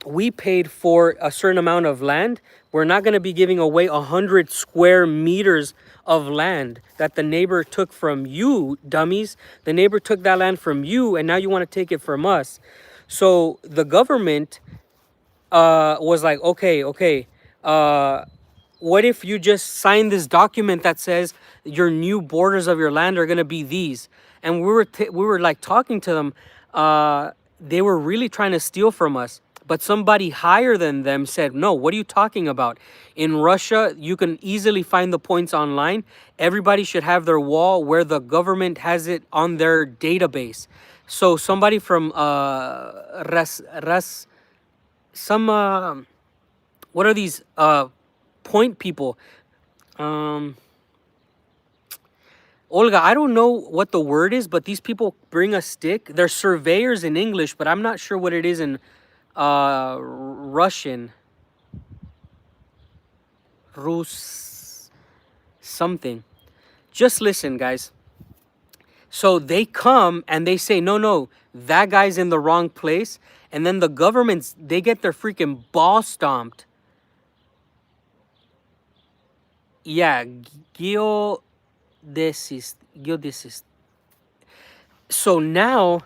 We paid for a certain amount of land. We're not going to be giving away 100 square meters of land that the neighbor took from you, dummies. The neighbor took that land from you and now you want to take it from us. So the government was like, okay, what if you just sign this document that says your new borders of your land are gonna be these? And we were like talking to them. They were really trying to steal from us. But somebody higher than them said, no, what are you talking about? In Russia, you can easily find the points online. Everybody should have their wall where the government has it on their database. So somebody from what are these point people? Olga, I don't know what the word is, but these people bring a stick. They're surveyors in English, but I'm not sure what it is in Russian. Rus something. Just listen, guys. So they come and they say, no, that guy's in the wrong place. And then the governments, they get their freaking ball stomped. Yeah, geodesist. So now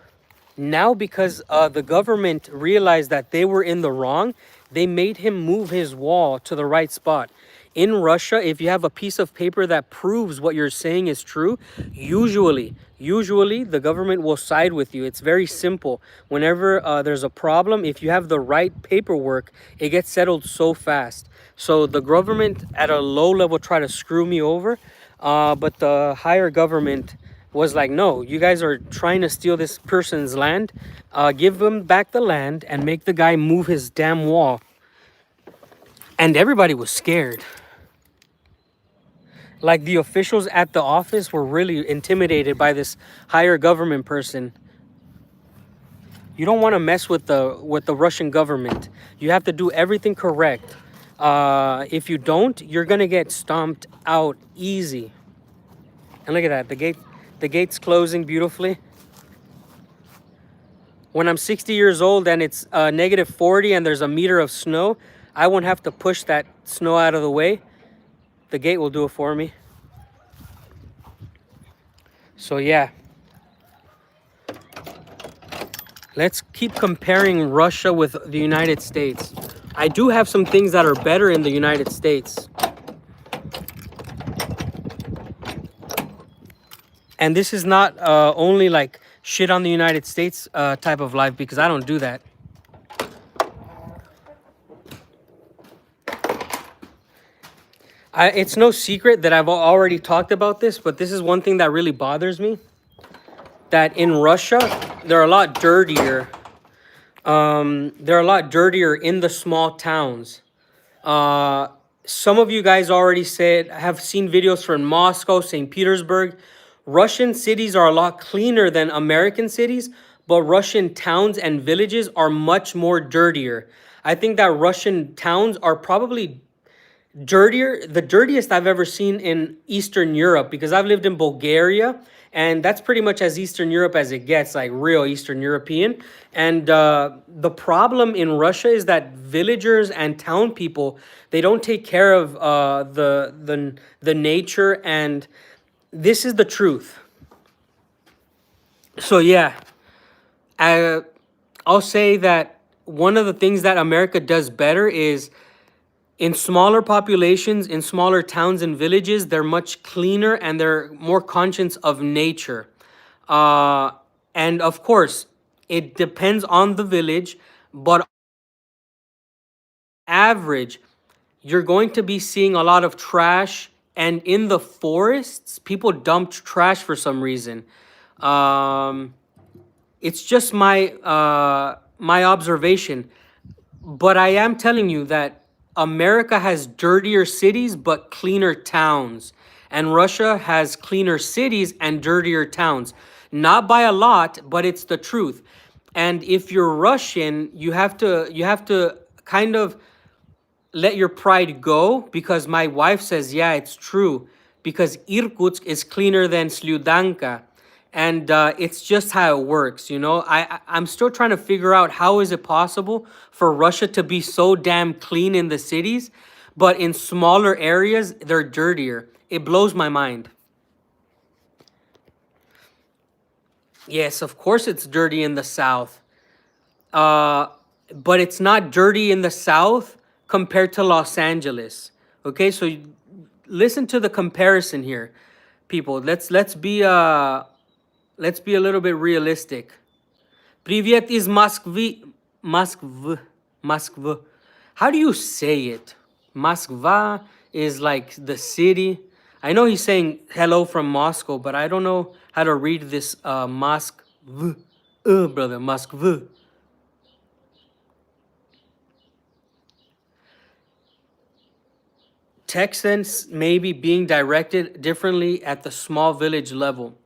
because the government realized that they were in the wrong, they made him move his wall to the right spot. In Russia, if you have a piece of paper that proves what you're saying is true, usually the government will side with you. It's very simple. Whenever there's a problem, if you have the right paperwork, it gets settled so fast. So the government at a low level try to screw me over, but the higher government was like, no, you guys are trying to steal this person's land. Give them back the land and make the guy move his damn wall. And everybody was scared. Like the officials at the office were really intimidated by this higher government person. You don't want to mess with the Russian government. You have to do everything correct. If you don't, you're gonna get stomped out easy. And look at that, the gate's closing beautifully. When I'm 60 years old and it's negative 40 and there's a meter of snow, I won't have to push that snow out of the way. The gate will do it for me. So yeah. Let's keep comparing Russia with the United States. I do have some things that are better in the United States. And this is not only like shit on the United States type of life, because I don't do that. It's no secret that I've already talked about this, but this is one thing that really bothers me. That in Russia, they're a lot dirtier. They're a lot dirtier in the small towns. Some of you guys already have seen videos from Moscow, St. Petersburg. Russian cities are a lot cleaner than American cities, but Russian towns and villages are much more dirtier. I think that Russian towns are probably dirtier, the dirtiest I've ever seen in Eastern Europe, because I've lived in Bulgaria, and that's pretty much as Eastern Europe as it gets, like real Eastern European. And the problem in Russia is that villagers and town people, they don't take care of the nature, and this is the truth. So yeah, I'll say that one of the things that America does better is in smaller populations, in smaller towns and villages, they're much cleaner and they're more conscious of nature. And of course, it depends on the village, but average, you're going to be seeing a lot of trash and in the forests, people dumped trash for some reason. Um, it's just my observation. But I am telling you that America has dirtier cities but cleaner towns. And Russia has cleaner cities and dirtier towns. Not by a lot, but it's the truth. And if you're Russian, you have to kind of let your pride go, because my wife says, yeah, it's true, because Irkutsk is cleaner than Slyudanka. And it's just how it works, you know. I'm still trying to figure out how is it possible for Russia to be so damn clean in the cities, but in smaller areas they're dirtier. It blows my mind. Yes, of course it's dirty in the south. uh, but it's not dirty in the South compared to Los Angeles. Okay, so listen to the comparison here, people. Let's be a little bit realistic. Привет из Москвы. Moskva. How do you say it? Moskva is like the city. I know he's saying hello from Moscow, but I don't know how to read this Moskva. Brother, Moskva. Texans maybe being directed differently at the small village level.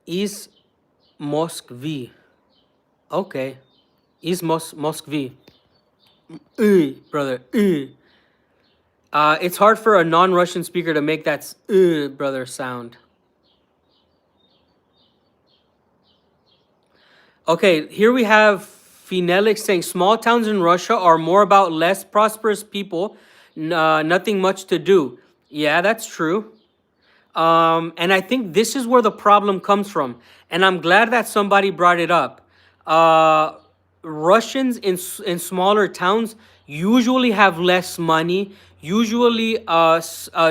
Is Moskvi. Okay. Is Moskvi. Brother. It's hard for a non-Russian speaker to make that brother sound. Okay, here we have Finelix saying small towns in Russia are more about less prosperous people, nothing much to do. Yeah, that's true. And I think this is where the problem comes from. And I'm glad that somebody brought it up. Russians in smaller towns usually have less money, usually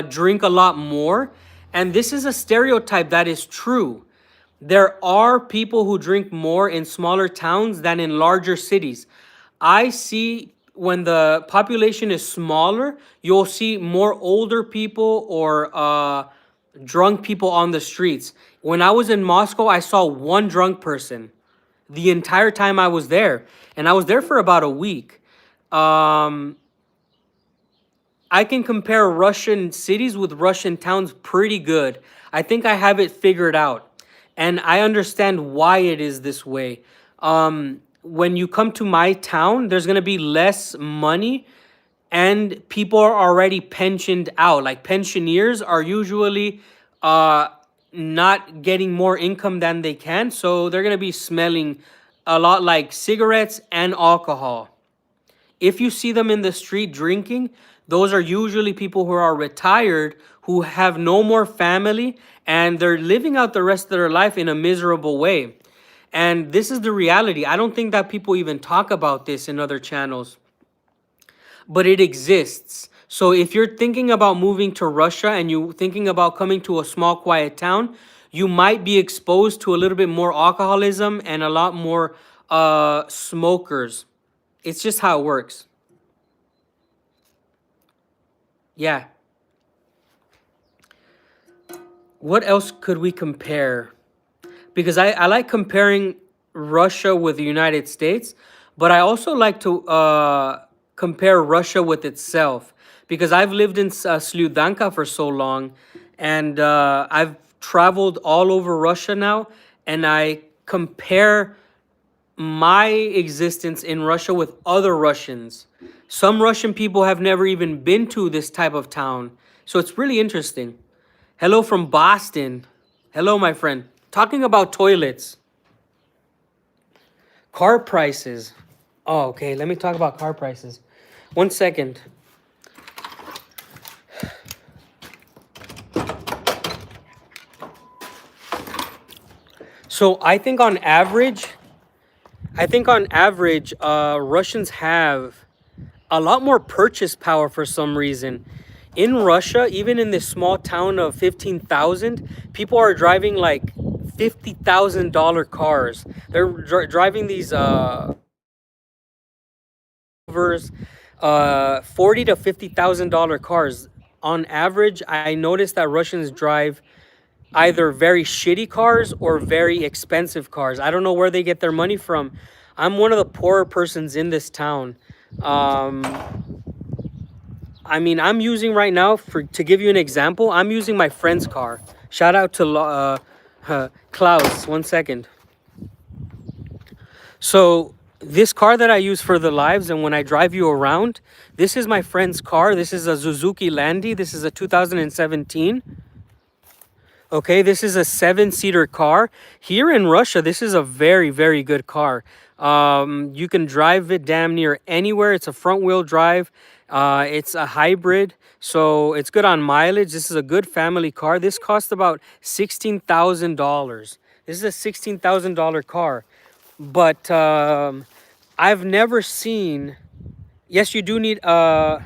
drink a lot more. And this is a stereotype that is true. There are people who drink more in smaller towns than in larger cities. I see when the population is smaller, you'll see more older people or drunk people on the streets. When I was in Moscow, I saw one drunk person the entire time I was there. And I was there for about a week. I can compare Russian cities with Russian towns pretty good. I think I have it figured out. And I understand why it is this way. When you come to my town, there's going to be less money and people are already pensioned out. Like pensioners are usually not getting more income than they can. So they're going to be smelling a lot like cigarettes and alcohol. If you see them in the street drinking, those are usually people who are retired, who have no more family, and they're living out the rest of their life in a miserable way. And this is the reality. I don't think that people even talk about this in other channels, but it exists. So if you're thinking about moving to Russia and you're thinking about coming to a small, quiet town, you might be exposed to a little bit more alcoholism and a lot more smokers. It's just how it works. Yeah. What else could we compare? Because I like comparing Russia with the United States, but I also like to compare Russia with itself. Because I've lived in Slyudanka for so long, and I've traveled all over Russia now, and I compare my existence in Russia with other Russians. Some Russian people have never even been to this type of town. So it's really interesting. Hello from Boston. Hello, my friend. Talking about toilets. Car prices. Oh, okay. Let me talk about car prices. 1 second. So I think on average, Russians have a lot more purchase power for some reason. In Russia, even in this small town of 15,000, people are driving like $50,000 cars. They're driving these $40 to $50,000 cars. on average, I noticed that Russians drive either very shitty cars or very expensive cars. I don't know where they get their money from. I'm one of the poorer persons in this town. Um, I mean, I'm using right now, for to give you an example, I'm using my friend's car. Shout out to Klaus. 1 second. So this car that I use for the lives and when I drive you around, this is my friend's car. This is a Suzuki Landy. This is a 2017. Okay, this is a 7-seater car. Here in Russia, this is a very, very good car. You can drive it damn near anywhere. It's a front wheel drive. It's a hybrid, so it's good on mileage. This is a good family car. This cost about $16,000. This is a $16,000 car. But I've never seen. Yes, you do need. They're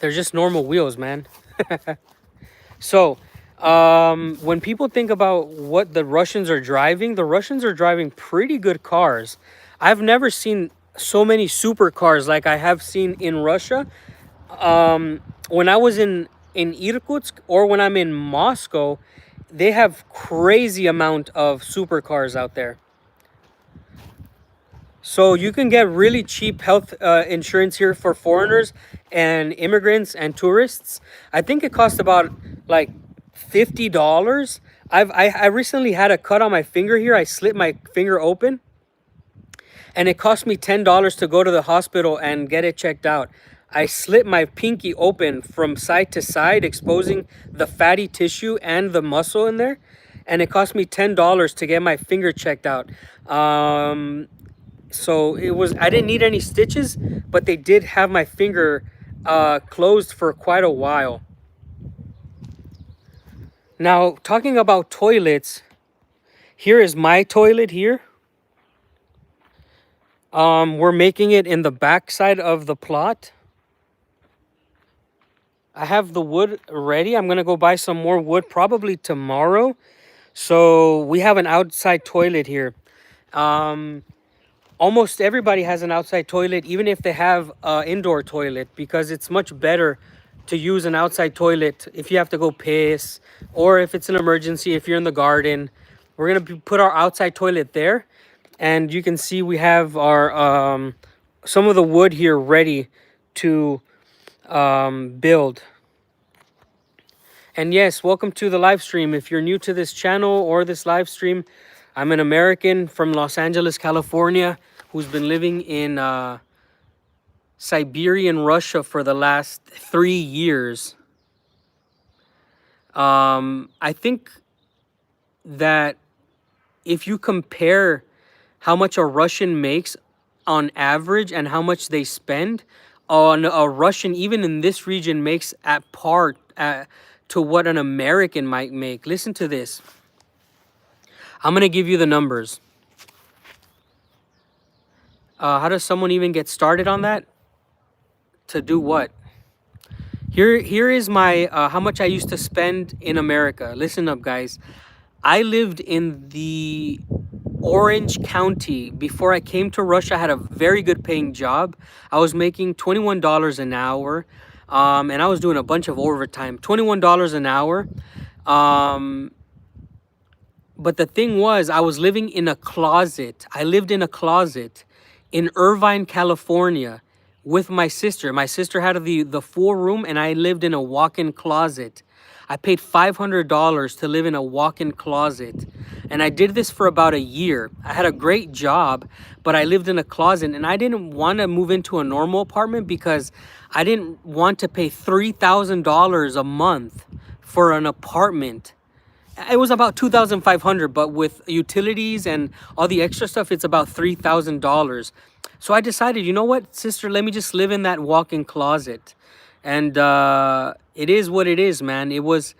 just normal wheels, man. So, when people think about what the Russians are driving, the Russians are driving pretty good cars. I've never seen so many supercars like I have seen in Russia. When I was in Irkutsk or when I'm in Moscow, they have crazy amount of supercars out there. So you can get really cheap health insurance here for foreigners and immigrants and tourists. I think it costs about like $50. I recently had a cut on my finger here. I slit my finger open, and it cost me $10 to go to the hospital and get it checked out. I slit my pinky open from side to side, exposing the fatty tissue and the muscle in there, and it cost me $10 to get my finger checked out. So it was, I didn't need any stitches, but they did have my finger closed for quite a while. Now, talking about toilets, here is my toilet here. We're making it in the back side of the plot. I have the wood ready. I'm gonna go buy some more wood probably tomorrow. So we have an outside toilet here. Almost everybody has an outside toilet, even if they have an indoor toilet, because it's much better to use an outside toilet if you have to go piss or if it's an emergency, if you're in the garden. We're going to put our outside toilet there. And you can see we have our some of the wood here ready to build. And yes, welcome to the live stream. If you're new to this channel or this live stream, I'm an American from Los Angeles, California, who's been living in Siberian Russia for the last 3 years. I think that if you compare how much a Russian makes on average and how much they spend, on a Russian, even in this region, makes at par to what an American might make. Listen to this. I'm going to give you the numbers. How does someone even get started on that? To do what? Here is my how much I used to spend in America. Listen up, guys. I lived in the Orange County before I came to Russia. I had a very good paying job. I was making $21 an hour, and I was doing a bunch of overtime. $21 an hour. But the thing was, I was living in a closet. I lived in a closet in Irvine, California, with my sister. My sister had the full room, and I lived in a walk-in closet. I paid $500 to live in a walk-in closet. And I did this for about a year. I had a great job, but I lived in a closet, and I didn't want to move into a normal apartment because I didn't want to pay $3,000 a month for an apartment. It was about $2,500, but with utilities and all the extra stuff, it's about $3,000. So I decided, you know what, sister, let me just live in that walk-in closet. And it is what it is, man. It was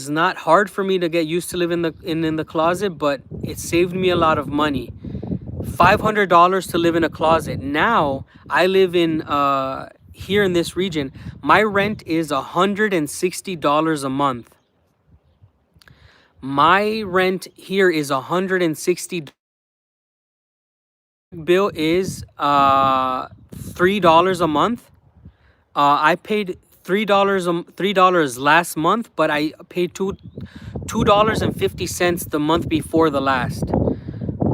not hard for me to get used to living in the closet, but it saved me a lot of money. $500 to live in a closet. Now I live in here in this region. My rent is $160 a month. My rent here is $160. Bill is $3 a month. I paid $3 last month, but I paid $2.50 the month before the last.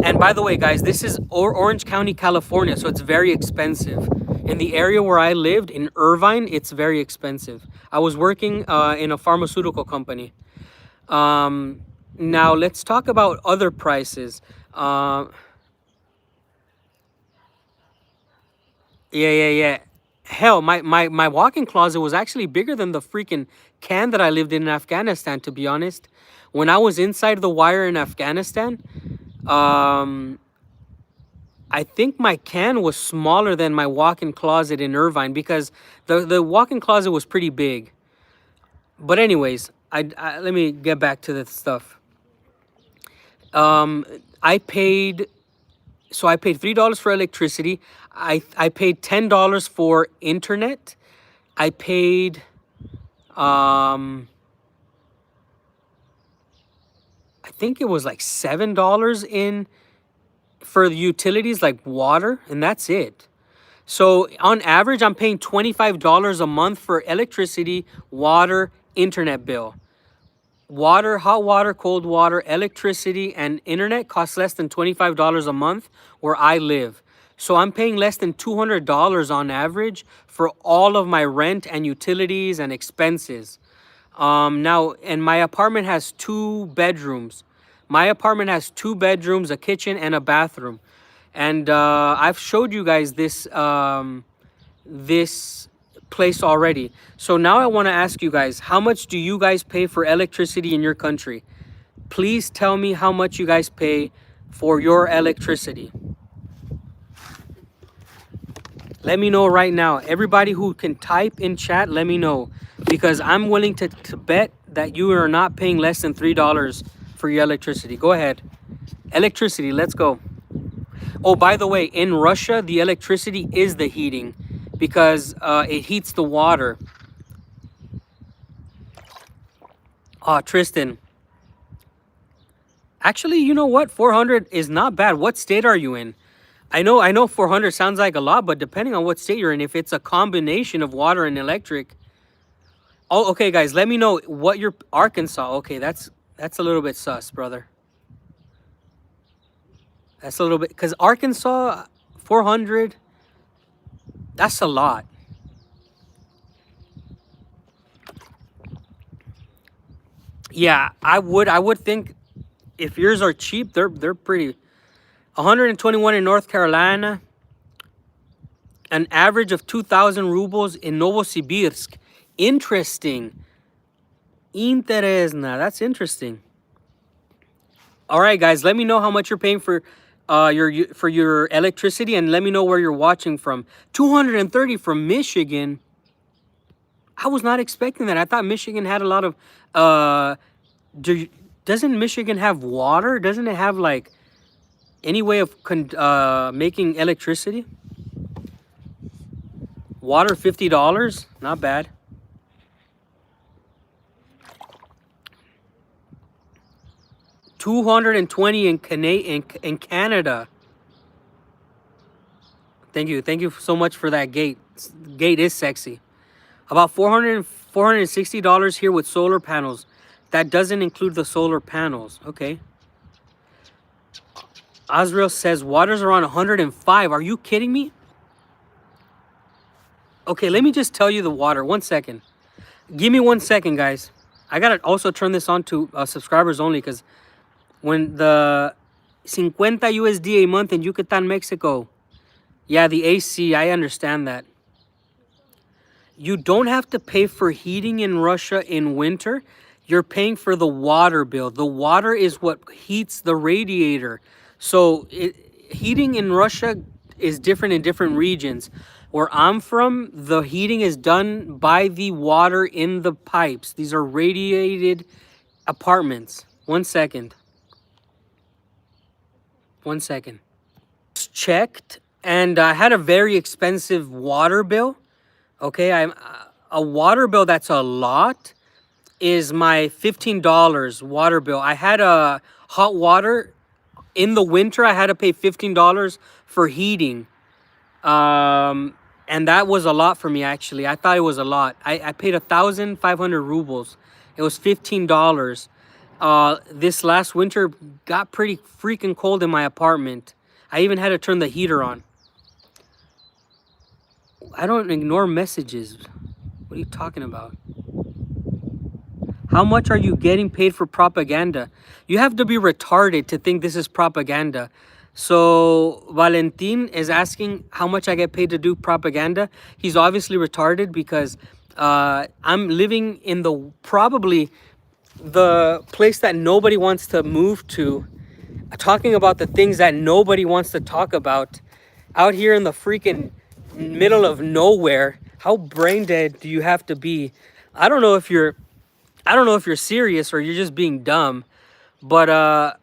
And by the way, guys, this is Orange County, California, so it's very expensive. In the area where I lived, in Irvine, it's very expensive. I was working in a pharmaceutical company. Now, let's talk about other prices. Uh, yeah. Hell, my walk-in closet was actually bigger than the freaking can that I lived in Afghanistan, to be honest. When I was inside the wire in Afghanistan, um, I think my can was smaller than my walk-in closet in Irvine because the walk-in closet was pretty big. But anyways, let me get back to the stuff. Um, I paid I paid $3 for electricity. I paid $10 for internet. I paid um I think it was like $7 in for the utilities like water, and that's it. So on average, I'm paying $25 a month for electricity, water, internet bill. Water, hot water, cold water, electricity, and internet costs less than $25 a month where I live. So I'm paying less than $200 on average for all of my rent and utilities and expenses. Now, and my apartment has 2 bedrooms. My apartment has 2 bedrooms, a kitchen, and a bathroom. And I've showed you guys this place already. So now I want to ask you guys, how much do you guys pay for electricity in your country? Please tell me how much you guys pay for your electricity. Let me know right now. Everybody who can type in chat, let me know. Because I'm willing to bet that you are not paying less than $3 for your electricity. Go ahead. Electricity, let's go. Oh, by the way, in Russia, the electricity is the heating because it heats the water. Tristan. Actually, you know what? 400 is not bad. What state are you in? I know 400 sounds like a lot, but depending on what state you're in, if it's a combination of water and electric. Oh, okay, guys, let me know what your Arkansas. Okay, that's a little bit sus, brother. That's a little bit, because Arkansas, 400, that's a lot. Yeah, I would think if yours are cheap, they're pretty. 121 in North Carolina. An average of 2,000 rubles in Novosibirsk. Interesting. Interesna. That's interesting. All right, guys, let me know how much you're paying for your electricity, and let me know where you're watching from. 230 from Michigan. I was not expecting that. I thought Michigan had a lot of doesn't Michigan have water? Doesn't it have like any way of making electricity? Water, $50. Not bad. $220 in Canada. Thank you so much for that gate. Gate is sexy. About $460 here with solar panels. That doesn't include the solar panels. Okay. Azrael says water's around 105. Are you kidding me? Okay, let me just tell you the water. 1 second. Give me 1 second, guys. I gotta also turn this on to subscribers only, because when the 50 USD a month in Yucatan, Mexico. Yeah, the AC, I understand that. You don't have to pay for heating in Russia in winter. You're paying for the water bill. The water is what heats the radiator. So heating in Russia is different in different regions. Where I'm from, the heating is done by the water in the pipes. These are radiated apartments. 1 second. 1 second. Checked, and I had a very expensive water bill. Okay, a water bill that's a lot is my $15 water bill. I had a hot water in the winter. I had to pay $15 for heating. And that was a lot for me, actually. I thought it was a lot. I paid 1,500 rubles. It was $15. This last winter got pretty freaking cold in my apartment. I even had to turn the heater on. I don't ignore messages. What are you talking about? How much are you getting paid for propaganda? You have to be retarded to think this is propaganda. So Valentin is asking how much I get paid to do propaganda. He's obviously retarded because I'm living in the probably the place that nobody wants to move to, talking about the things that nobody wants to talk about, out here in the freaking middle of nowhere. How brain dead do you have to be? I don't know if you're I don't know if you're serious or you're just being dumb, but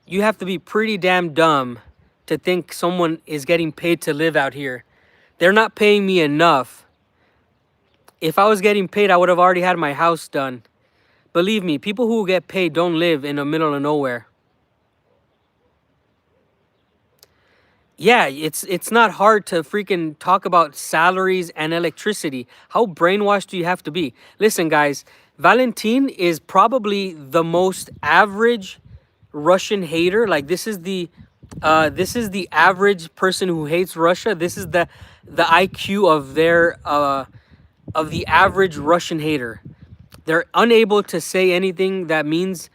you have to be pretty damn dumb to think someone is getting paid to live out here. They're not paying me enough. If I was getting paid, I would have already had my house done. Believe me, people who get paid don't live in the middle of nowhere. Yeah, it's not hard to freaking talk about salaries and electricity. How brainwashed do you have to be? Listen, guys, Valentin is probably the most average Russian hater. Like this is the average person who hates Russia. This is the IQ of their of the average Russian hater. They're unable to say anything that means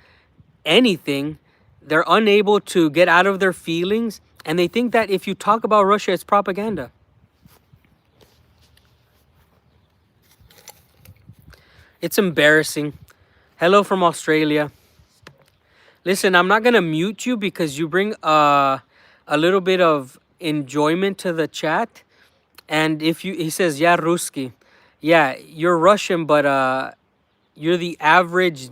anything. They're unable to get out of their feelings, and they think that if you talk about Russia, it's propaganda. It's embarrassing. Hello from Australia. Listen, I'm not gonna mute you because you bring a little bit of enjoyment to the chat. And if you, he says, yeah, Ruski. Yeah, you're Russian, but you're the average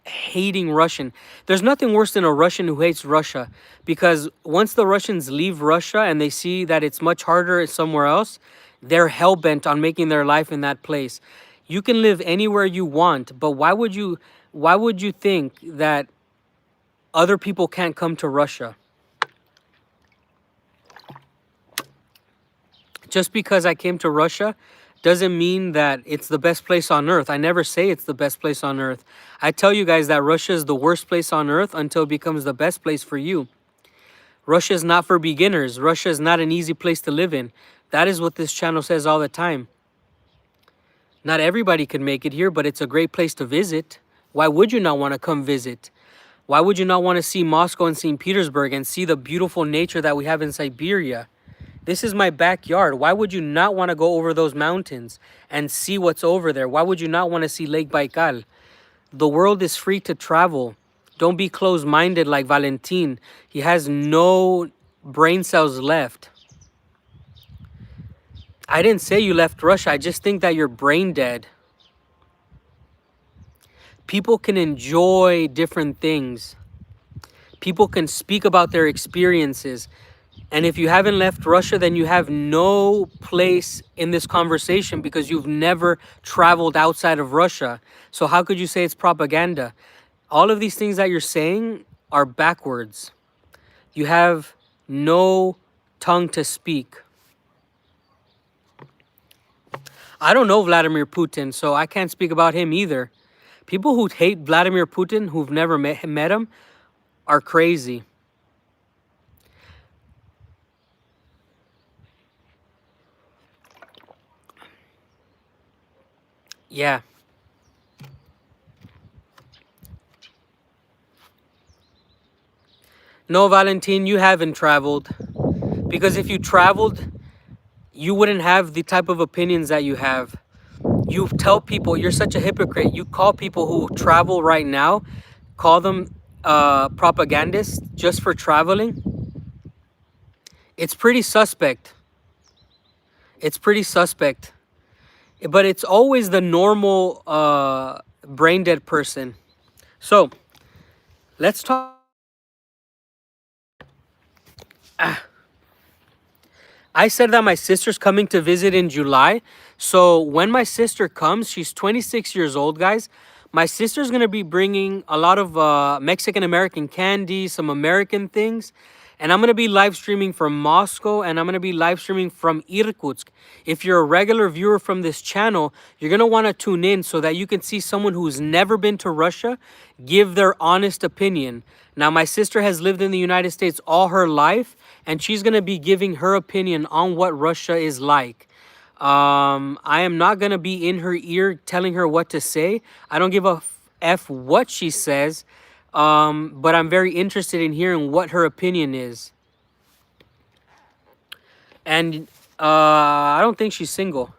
hating Russian. There's nothing worse than a Russian who hates Russia, because once the Russians leave Russia and they see that it's much harder somewhere else, they're hell-bent on making their life in that place. You can live anywhere you want, but why would you think that other people can't come to Russia? Just because I came to Russia doesn't mean that it's the best place on earth. I never say it's the best place on earth. I tell you guys that Russia is the worst place on earth until it becomes the best place for you. Russia is not for beginners. Russia is not an easy place to live in. That is what this channel says all the time. Not everybody can make it here, but it's a great place to visit. Why would you not want to come visit? Why would you not want to see Moscow and St. Petersburg and see the beautiful nature that we have in Siberia? This is my backyard. Why would you not want to go over those mountains and see what's over there? Why would you not want to see Lake Baikal? The world is free to travel. Don't be closed-minded like Valentin. He has no brain cells left. I didn't say you left Russia. I just think that you're brain dead. People can enjoy different things. People can speak about their experiences. And if you haven't left Russia, then you have no place in this conversation because you've never traveled outside of Russia. So how could you say it's propaganda? All of these things that you're saying are backwards. You have no tongue to speak. I don't know Vladimir Putin, so I can't speak about him either. People who hate Vladimir Putin, who've never met him, are crazy. Yeah. No, Valentin, you haven't traveled. Because if you traveled, you wouldn't have the type of opinions that you have. You tell people, you're such a hypocrite. You call people who travel right now, call them propagandists just for traveling. It's pretty suspect. It's pretty suspect. But it's always the normal brain dead person. So, let's talk. I said that my sister's coming to visit in July. So when my sister comes, she's 26 years old, guys. My sister's going to be bringing a lot of Mexican-American candy, some American things. And I'm going to be live streaming from Moscow, and I'm going to be live streaming from Irkutsk. If you're a regular viewer from this channel, you're going to want to tune in so that you can see someone who's never been to Russia give their honest opinion. Now, my sister has lived in the United States all her life, and she's going to be giving her opinion on what Russia is like. I am not going to be in her ear telling her what to say. I don't give a F what she says. But I'm very interested in hearing what her opinion is. And I don't think she's single.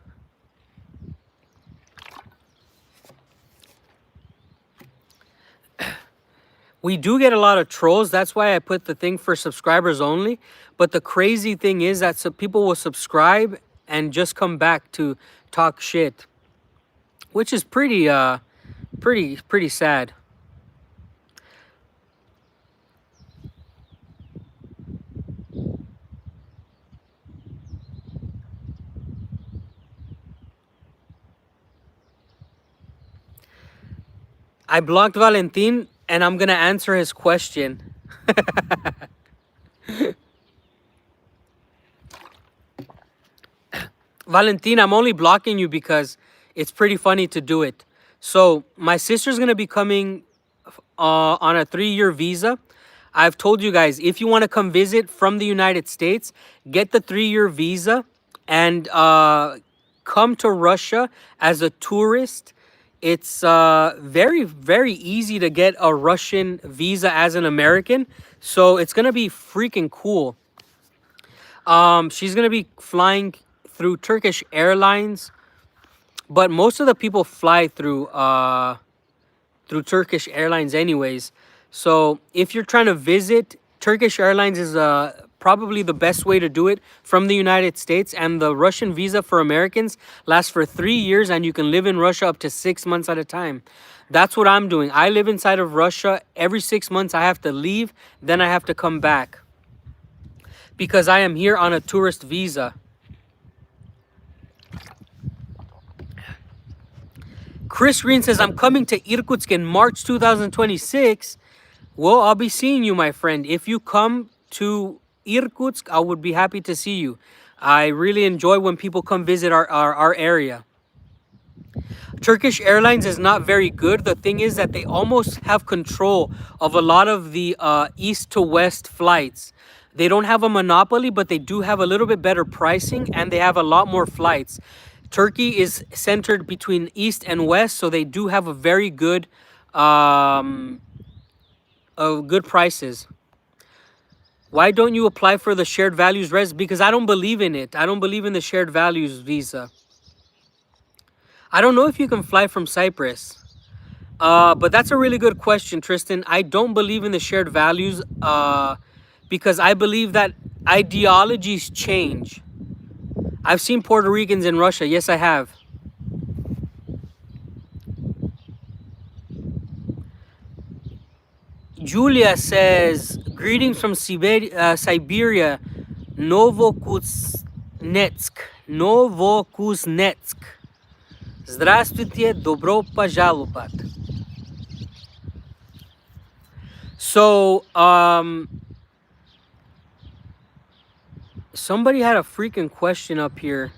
We do get a lot of trolls. That's why I put the thing for subscribers only. But the crazy thing is that some people will subscribe and just come back to talk shit, which is pretty sad. I blocked Valentin, and I'm gonna answer his question. Valentin, I'm only blocking you because it's pretty funny to do it. So my sister's gonna be coming on a 3-year visa. I've told you guys, if you want to come visit from the United States, get the 3-year visa and come to Russia as a tourist. It's very, very easy to get a Russian visa as an American. So it's going to be freaking cool. She's going to be flying through Turkish Airlines, but most of the people fly through Turkish Airlines anyways. So if you're trying to visit, Turkish Airlines is probably the best way to do it from the United States. And the Russian visa for Americans lasts for 3 years, and you can live in Russia up to 6 months at a time. That's what I'm doing. I live inside of Russia. Every 6 months I have to leave, then I have to come back, because I am here on a tourist visa. Chris Green says, I'm coming to Irkutsk in March 2026. Well, I'll be seeing you, my friend. If you come to Irkutsk, I would be happy to see you. I really enjoy when people come visit our area. Turkish Airlines is not very good. The thing is that they almost have control of a lot of the east to west flights. They don't have a monopoly, but they do have a little bit better pricing, and they have a lot more flights. Turkey is centered between east and west, so they do have a very good good prices. Why don't you apply for the shared values res? Because I don't believe in it. I don't believe in the shared values visa. I don't know if you can fly from Cyprus. But that's a really good question, Tristan. I don't believe in the shared values because I believe that ideologies change. I've seen Puerto Ricans in Russia. Yes, I have. Julia says, greetings from Siberia, Novokuznetsk. Novokuznetsk. Здравствуйте, добро пожаловать. So, somebody had a freaking question up here.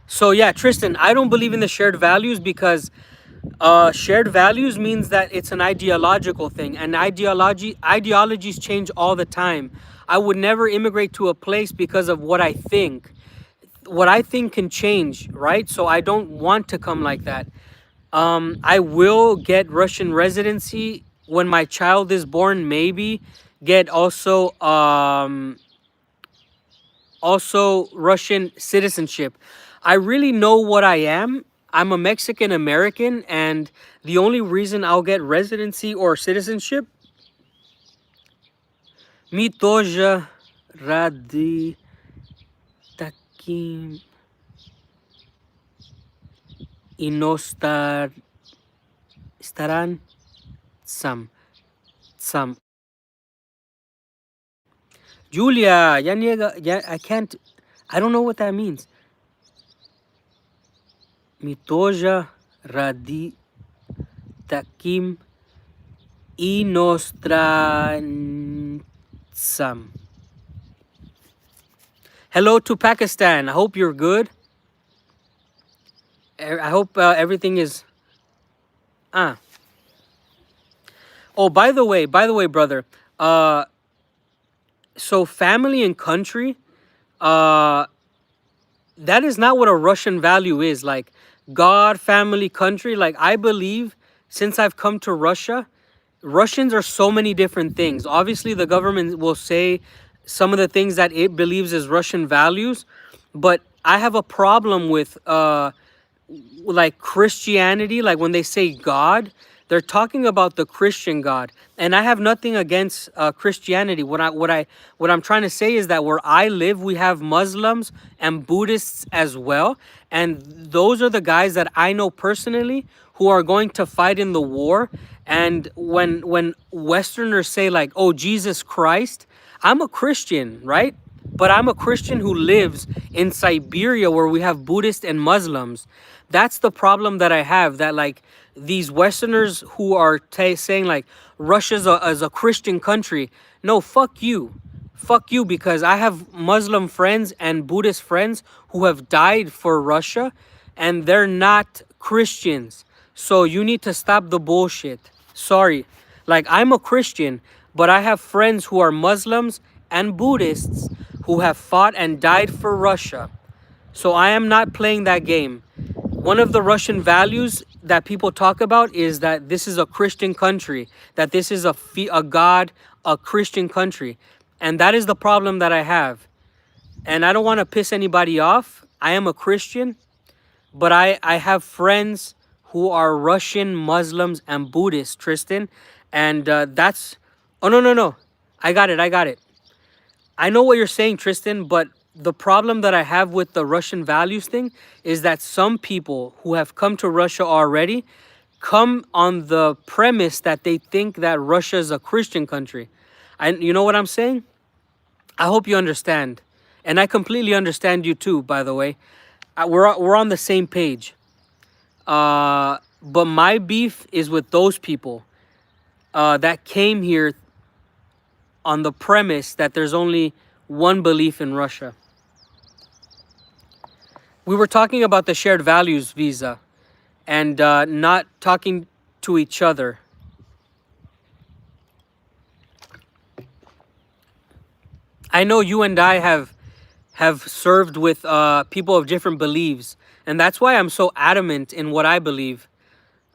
So yeah, Tristan, I don't believe in the shared values because shared values means that it's an ideological thing, and ideologies change all the time. I would never immigrate to a place because of what I think. What I think can change, right? So I don't want to come like that. I will get Russian residency when my child is born, maybe get also Russian citizenship. I really know what I am. I'm a Mexican American, and the only reason I'll get residency or citizenship, mi тоже ради таким иностранцам. Julia, I can't, I don't know what that means. Mi тоже ради таким иностранцам. Some. Hello to Pakistan. I hope you're good. I hope everything is. Ah. Oh, by the way, brother. Uh, so family and country. Uh, that is not what a Russian value is. Like God, family, country. Like I believe, since I've come to Russia, Russians are so many different things. Obviously, the government will say some of the things that it believes is Russian values, but I have a problem with like Christianity. Like when they say God, they're talking about the Christian God, and I have nothing against Christianity. What I'm trying to say is that where I live, we have Muslims and Buddhists as well, and those are the guys that I know personally who are going to fight in the war. And when Westerners say like, "Oh, Jesus Christ," I'm a Christian, right? But I'm a Christian who lives in Siberia where we have Buddhists and Muslims. That's the problem that I have. That like these Westerners who are saying like Russia's is a Christian country. No, fuck you. Fuck you, because I have Muslim friends and Buddhist friends who have died for Russia and they're not Christians. So you need to stop the bullshit. Sorry. Like I'm a Christian, but I have friends who are Muslims and Buddhists who have fought and died for Russia. So I am not playing that game. One of the Russian values that people talk about is that this is a Christian country, that this is a God, a Christian country. And that is the problem that I have. And I don't want to piss anybody off. I am a Christian, but I have friends who are Russian, Muslims, and Buddhists, Tristan. And that's... Oh, no, no, no. I got it. I got it. I know what you're saying, Tristan, but the problem that I have with the Russian values thing is that some people who have come to Russia already come on the premise that they think that Russia is a Christian country. You know what I'm saying? I hope you understand. And I completely understand you too, by the way. We're on the same page. But my beef is with those people that came here on the premise that there's only one belief in Russia. We were talking about the shared values visa and not talking to each other. I know you and I have served with people of different beliefs, and that's why I'm so adamant in what I believe.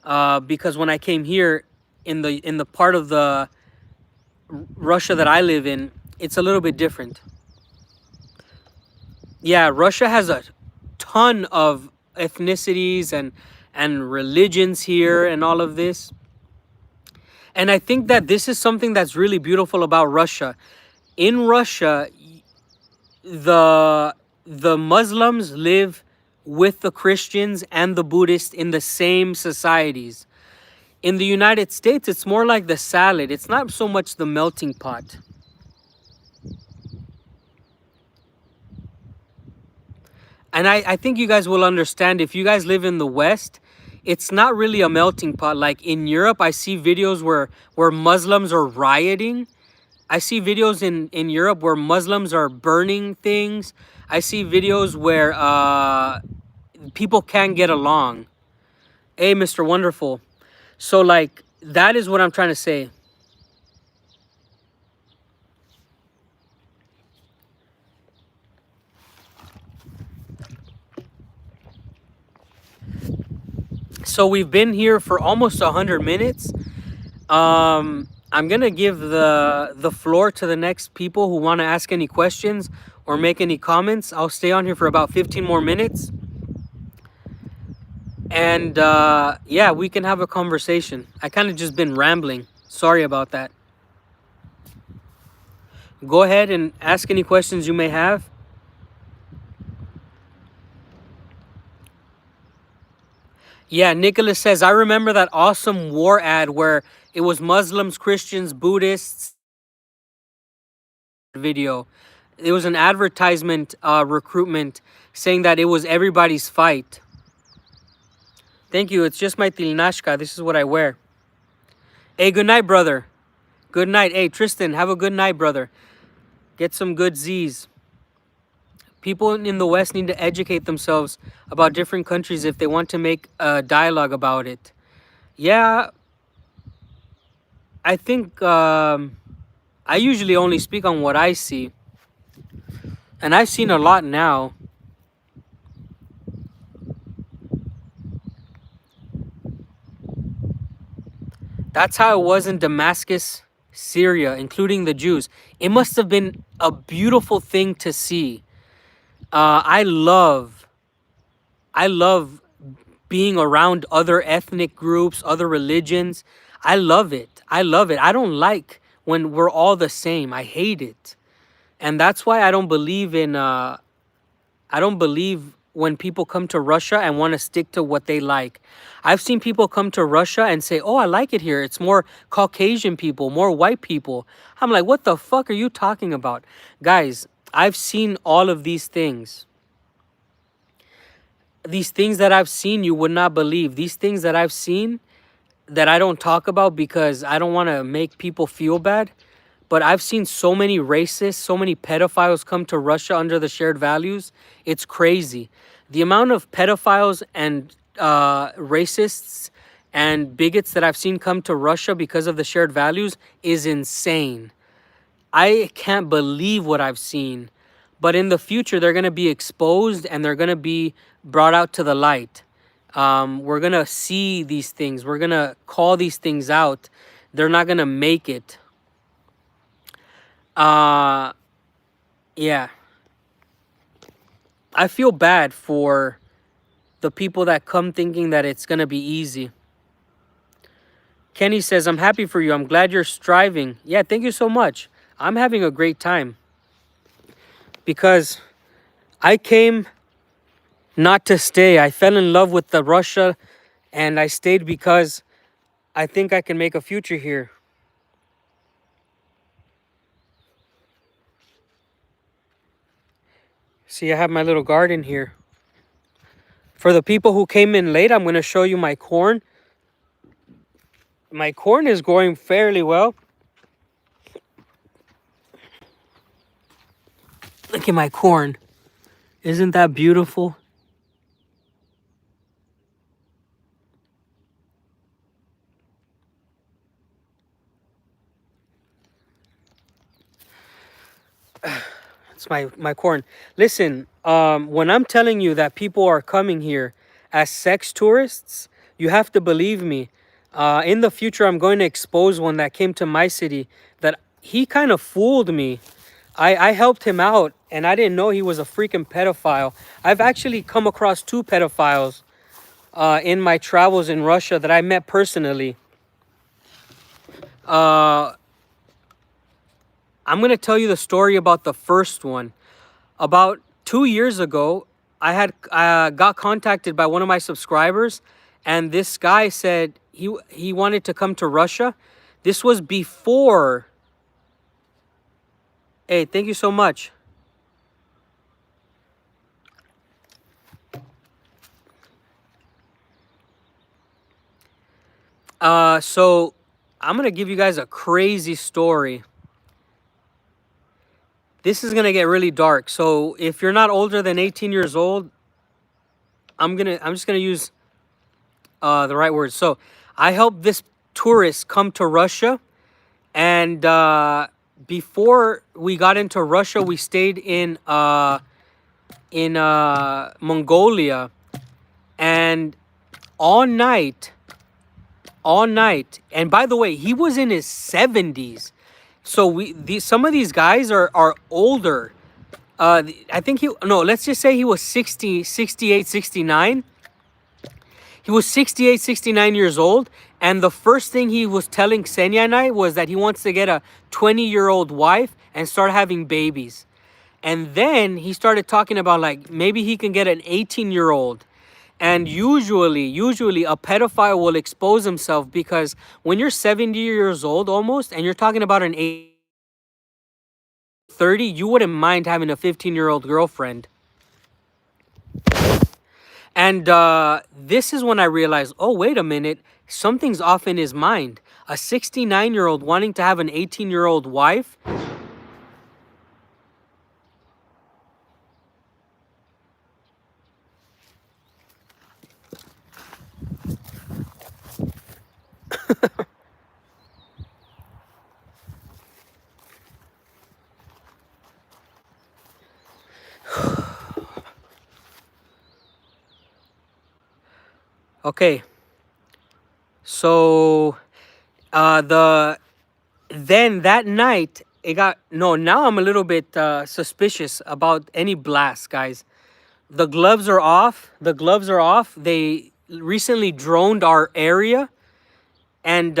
Because when I came here in the part of the Russia that I live in, it's a little bit different. Yeah, Russia has a ton of ethnicities and religions here and all of this. And I think that this is something that's really beautiful about Russia. In Russia, the Muslims live with the Christians and the Buddhists in the same societies. In the United States, it's more like the salad. It's not so much the melting pot. And I think you guys will understand if you guys live in the West, it's not really a melting pot. Like in Europe, I see videos where Muslims are rioting. I see videos in Europe where Muslims are burning things. I see videos where people can't get along. Hey, Mr. Wonderful. So like, that is what I'm trying to say. So we've been here for almost 100 minutes. I'm gonna give the floor to the next people who want to ask any questions or make any comments. I'll stay on here for about 15 more minutes. And yeah, we can have a conversation. I kind of just been rambling. Sorry about that. Go ahead and ask any questions you may have. Yeah, Nicholas says, I remember that awesome war ad where it was Muslims, Christians, Buddhists video. It was an advertisement recruitment saying that it was everybody's fight. Thank you. It's just my tilnashka. This is what I wear. Hey, good night, brother. Good night. Hey, Tristan, have a good night, brother. Get some good Z's. People in the West need to educate themselves about different countries if they want to make a dialogue about it. Yeah, I think I usually only speak on what I see. And I've seen a lot now. That's how it was in Damascus, Syria, including the Jews. It must have been a beautiful thing to see. I love being around other ethnic groups, other religions. I love it. I love it. I don't like when we're all the same. I hate it. And that's why I don't believe in I don't believe when people come to Russia and want to stick to what they like. I've seen people come to Russia and say, "Oh, I like it here. It's more Caucasian people, more white people." I'm like, "What the fuck are you talking about?" Guys, I've seen all of these things. These things that I've seen you would not believe. These things that I've seen that I don't talk about because I don't want to make people feel bad. But I've seen so many racists, so many pedophiles come to Russia under the shared values. It's crazy. The amount of pedophiles and racists and bigots that I've seen come to Russia because of the shared values is insane. I can't believe what I've seen. But in the future, they're going to be exposed and they're going to be brought out to the light. We're going to see these things. We're going to call these things out. They're not going to make it. Yeah. I feel bad for the people that come thinking that it's going to be easy. Kenny says, "I'm happy for you. I'm glad you're striving." Yeah, thank you so much. I'm having a great time. Because I came not to stay. I fell in love with the Russia and I stayed because I think I can make a future here. See, I have my little garden here. For the people who came in late, I'm going to show you my corn. My corn is growing fairly well. Look at my corn. Isn't that beautiful? It's my corn. Listen, when I'm telling you that people are coming here as sex tourists, you have to believe me. In the future, I'm going to expose one that came to my city that he kind of fooled me. I helped him out, and I didn't know he was a freaking pedophile. I've actually come across 2 pedophiles in my travels in Russia that I met personally. I'm going to tell you the story about the first one. About 2 years ago, I had got contacted by one of my subscribers, and this guy said he wanted to come to Russia. This was before. Hey, thank you so much. So I'm gonna give you guys a crazy story. This is gonna get really dark. So if you're not older than 18 years old, I'm just gonna use the right words. So I helped this tourist come to Russia, and before we got into Russia, we stayed in Mongolia, and all night. And by the way, he was in his 70s. So some of these guys are older. I think let's just say he was 60, 68, 69. He was 68, 69 years old. And the first thing he was telling Ksenia and I was that he wants to get a 20-year-old wife and start having babies. And then he started talking about like maybe he can get an 18-year-old. And usually a pedophile will expose himself because when you're 70 years old almost and you're talking about an 30, you wouldn't mind having a 15-year-old girlfriend. And this is when I realized, oh, wait a minute, something's off in his mind. A 69-year-old wanting to have an 18-year-old wife. Okay. So then that night it got no. Now I'm a little bit suspicious about any blast, guys. The gloves are off. The gloves are off. They recently droned our area, and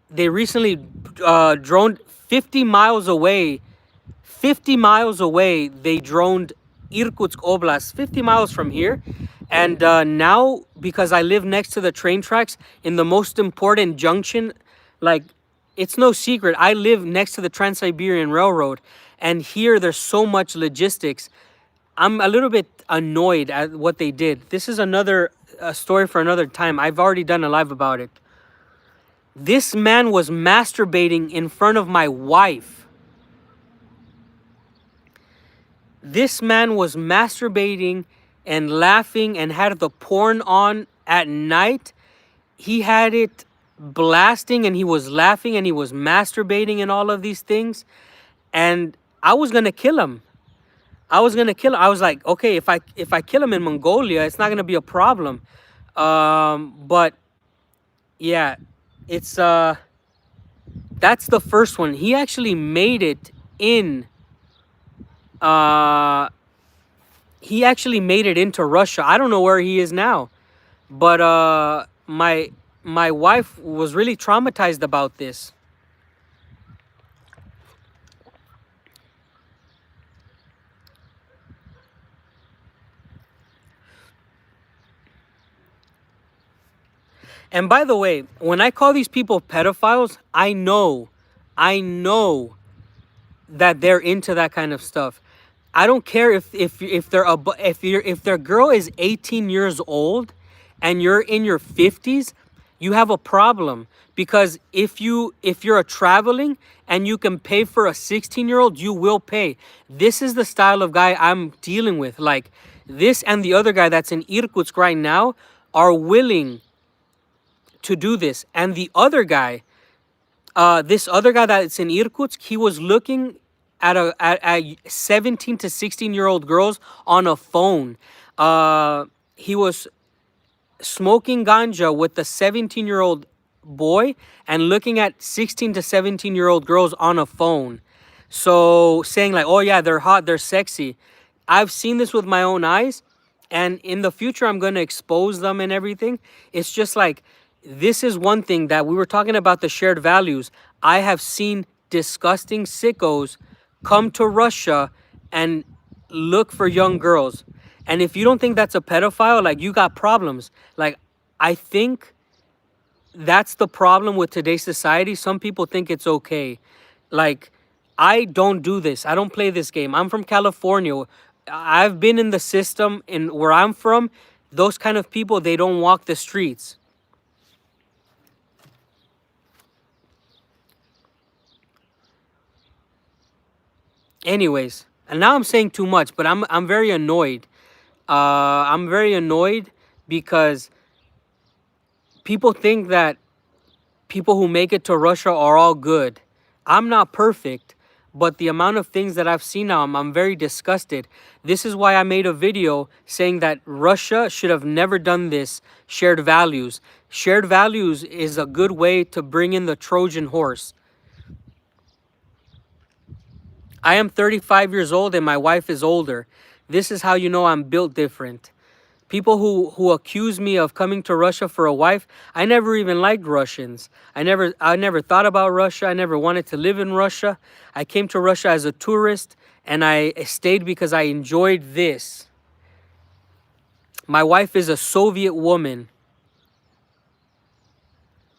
they recently droned 50 miles away. 50 miles away, they droned Irkutsk Oblast, 50 miles from here. And now, because I live next to the train tracks in the most important junction, like, it's no secret, I live next to the Trans-Siberian Railroad. And here, there's so much logistics. I'm a little bit annoyed at what they did. This is another story for another time. I've already done a live about it. This man was masturbating in front of my wife. This man was masturbating and laughing and had the porn on at night. He had it blasting and he was laughing and he was masturbating and all of these things. And I was going to kill him. I was like, okay, if I kill him in Mongolia, it's not going to be a problem. But yeah, it's that's the first one. He actually made it in he actually made it into Russia. I don't know where he is now. But my wife was really traumatized about this. And by the way, when I call these people pedophiles, I know that they're into that kind of stuff. I don't care if their girl is 18 years old and you're in your 50s, you have a problem. Because if you're a traveling and you can pay for a 16-year-old, you will pay. This is the style of guy I'm dealing with. Like, this and the other guy that's in Irkutsk right now are willing to do this. And the other guy, this other guy that's in Irkutsk, he was looking at 17 to 16-year-old girls on a phone. He was smoking ganja with the 17-year-old boy and looking at 16 to 17-year-old girls on a phone. So saying like, oh yeah, they're hot, they're sexy. I've seen this with my own eyes, and in the future I'm going to expose them and everything. It's just like, this is one thing that we were talking about, the shared values. I have seen disgusting sickos come to Russia and look for young girls. And if you don't think that's a pedophile, like, you got problems. Like, I think that's the problem with today's society. Some people think it's okay. Like, I don't do this. I don't play this game. I'm from California. I've been in the system in where I'm from. Those kind of people, they don't walk the streets. Anyways, and now I'm saying too much, but I'm very annoyed. I'm very annoyed because people think that people who make it to Russia are all good. I'm not perfect, but the amount of things that I've seen now, I'm very disgusted. This is why I made a video saying that Russia should have never done this. Shared values. Shared values is a good way to bring in the Trojan horse. I am 35 years old and my wife is older. This is how you know I'm built different. People who accuse me of coming to Russia for a wife, I never even liked Russians. I never thought about Russia. I never wanted to live in Russia. I came to Russia as a tourist and I stayed because I enjoyed this. My wife is a Soviet woman.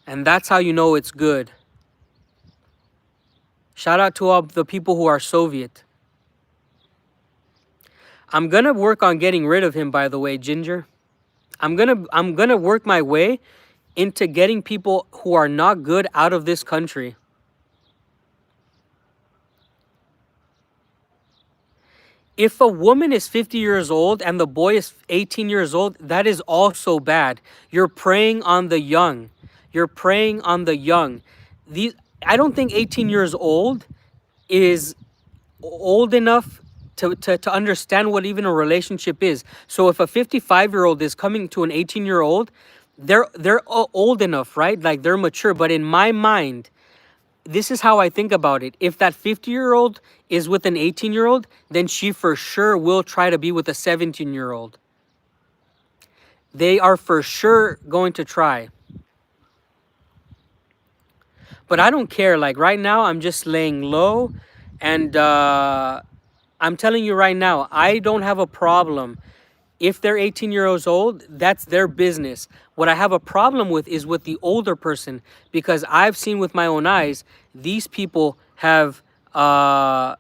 And that's how you know it's good. Shout out to all the people who are Soviet. I'm gonna work on getting rid of him, by the way, Ginger. I'm gonna work my way into getting people who are not good out of this country. If a woman is 50 years old and the boy is 18 years old, that is also bad. You're preying on the young. You're preying on the young. I don't think 18 years old is old enough to understand what even a relationship is. So if a 55-year-old is coming to an 18-year-old, they're old enough, right? Like they're mature. But in my mind, this is how I think about it. If that 50-year-old is with an 18-year-old, then she for sure will try to be with a 17-year-old. They are for sure going to try. But I don't care. Like right now, I'm just laying low. And I'm telling you right now, I don't have a problem. If they're 18 years old, that's their business. What I have a problem with is with the older person, because I've seen with my own eyes, these people have tried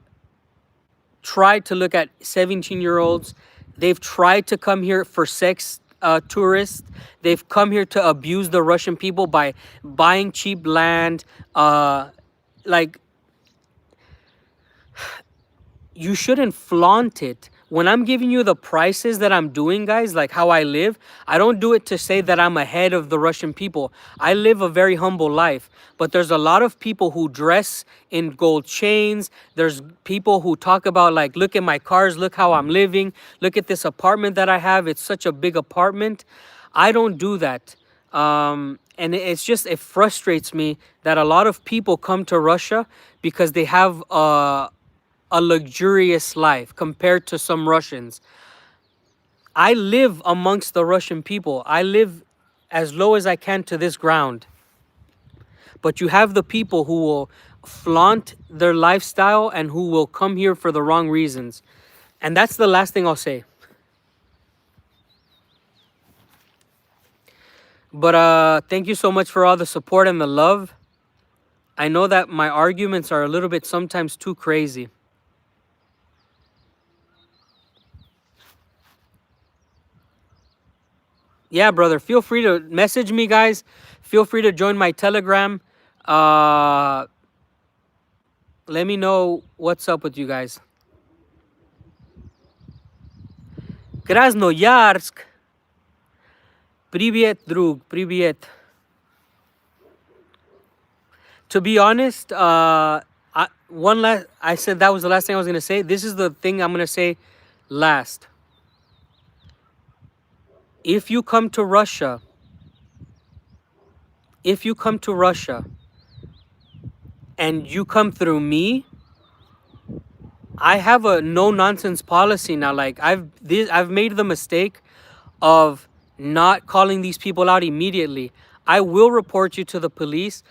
to look at 17-year-olds. They've tried to come here for sex tourists. They've come here to abuse the Russian people by buying cheap land. Like, you shouldn't flaunt it. When I'm giving you the prices that I'm doing, guys, like how I live, I don't do it to say that I'm ahead of the Russian people. I live a very humble life, but there's a lot of people who dress in gold chains. There's people who talk about like, look at my cars, look how I'm living, look at this apartment that I have. It's such a big apartment. I don't do that. And it's just, it frustrates me that a lot of people come to Russia because they have a luxurious life compared to some Russians. I live amongst the Russian people. I live as low as I can to this ground. But you have the people who will flaunt their lifestyle and who will come here for the wrong reasons. And that's the last thing I'll say. But thank you so much for all the support and the love. I know that my arguments are a little bit sometimes too crazy. Yeah, brother, feel free to message me, guys. Feel free to join my Telegram. Let me know what's up with you guys. Krasnoyarsk. Привет, друг, привет. To be honest, I said that was the last thing I was going to say. This is the thing I'm going to say last. If you come to Russia, and you come through me, I have a no nonsense policy now. Like I've made the mistake of not calling these people out immediately. I will report you to the police,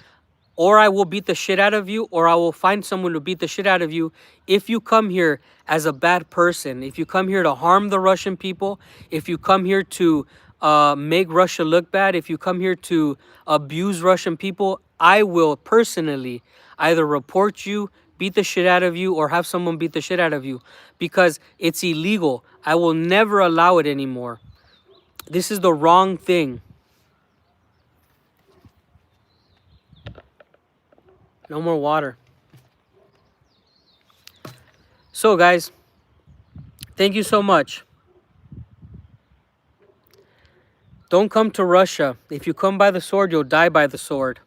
or I will beat the shit out of you, or I will find someone to beat the shit out of you if you come here as a bad person, if you come here to harm the Russian people, if you come here to make Russia look bad, if you come here to abuse Russian people, I will personally either report you, beat the shit out of you, or have someone beat the shit out of you, because it's illegal. I will never allow it anymore. This is the wrong thing. No more water. So, guys, thank you so much. Don't come to Russia. If you come by the sword, you'll die by the sword.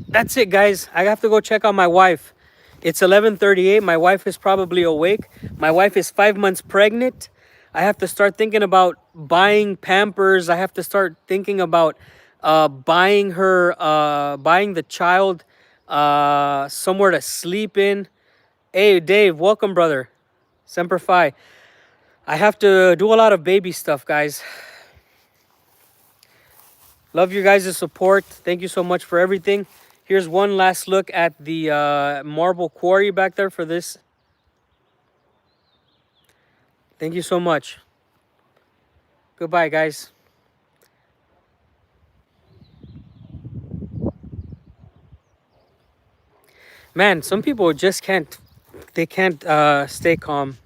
That's it, guys. I have to go check on my wife. It's 11:38. My wife is probably awake. My wife is 5 months pregnant. I have to start thinking about buying Pampers. I have to start thinking about buying the child somewhere to sleep in. Hey, Dave, welcome, brother. Semper Fi. I have to do a lot of baby stuff, guys. Love your guys' support. Thank you so much for everything. Here's one last look at the marble quarry back there for this. Thank you so much. Goodbye, guys. Man, some people just can't stay calm.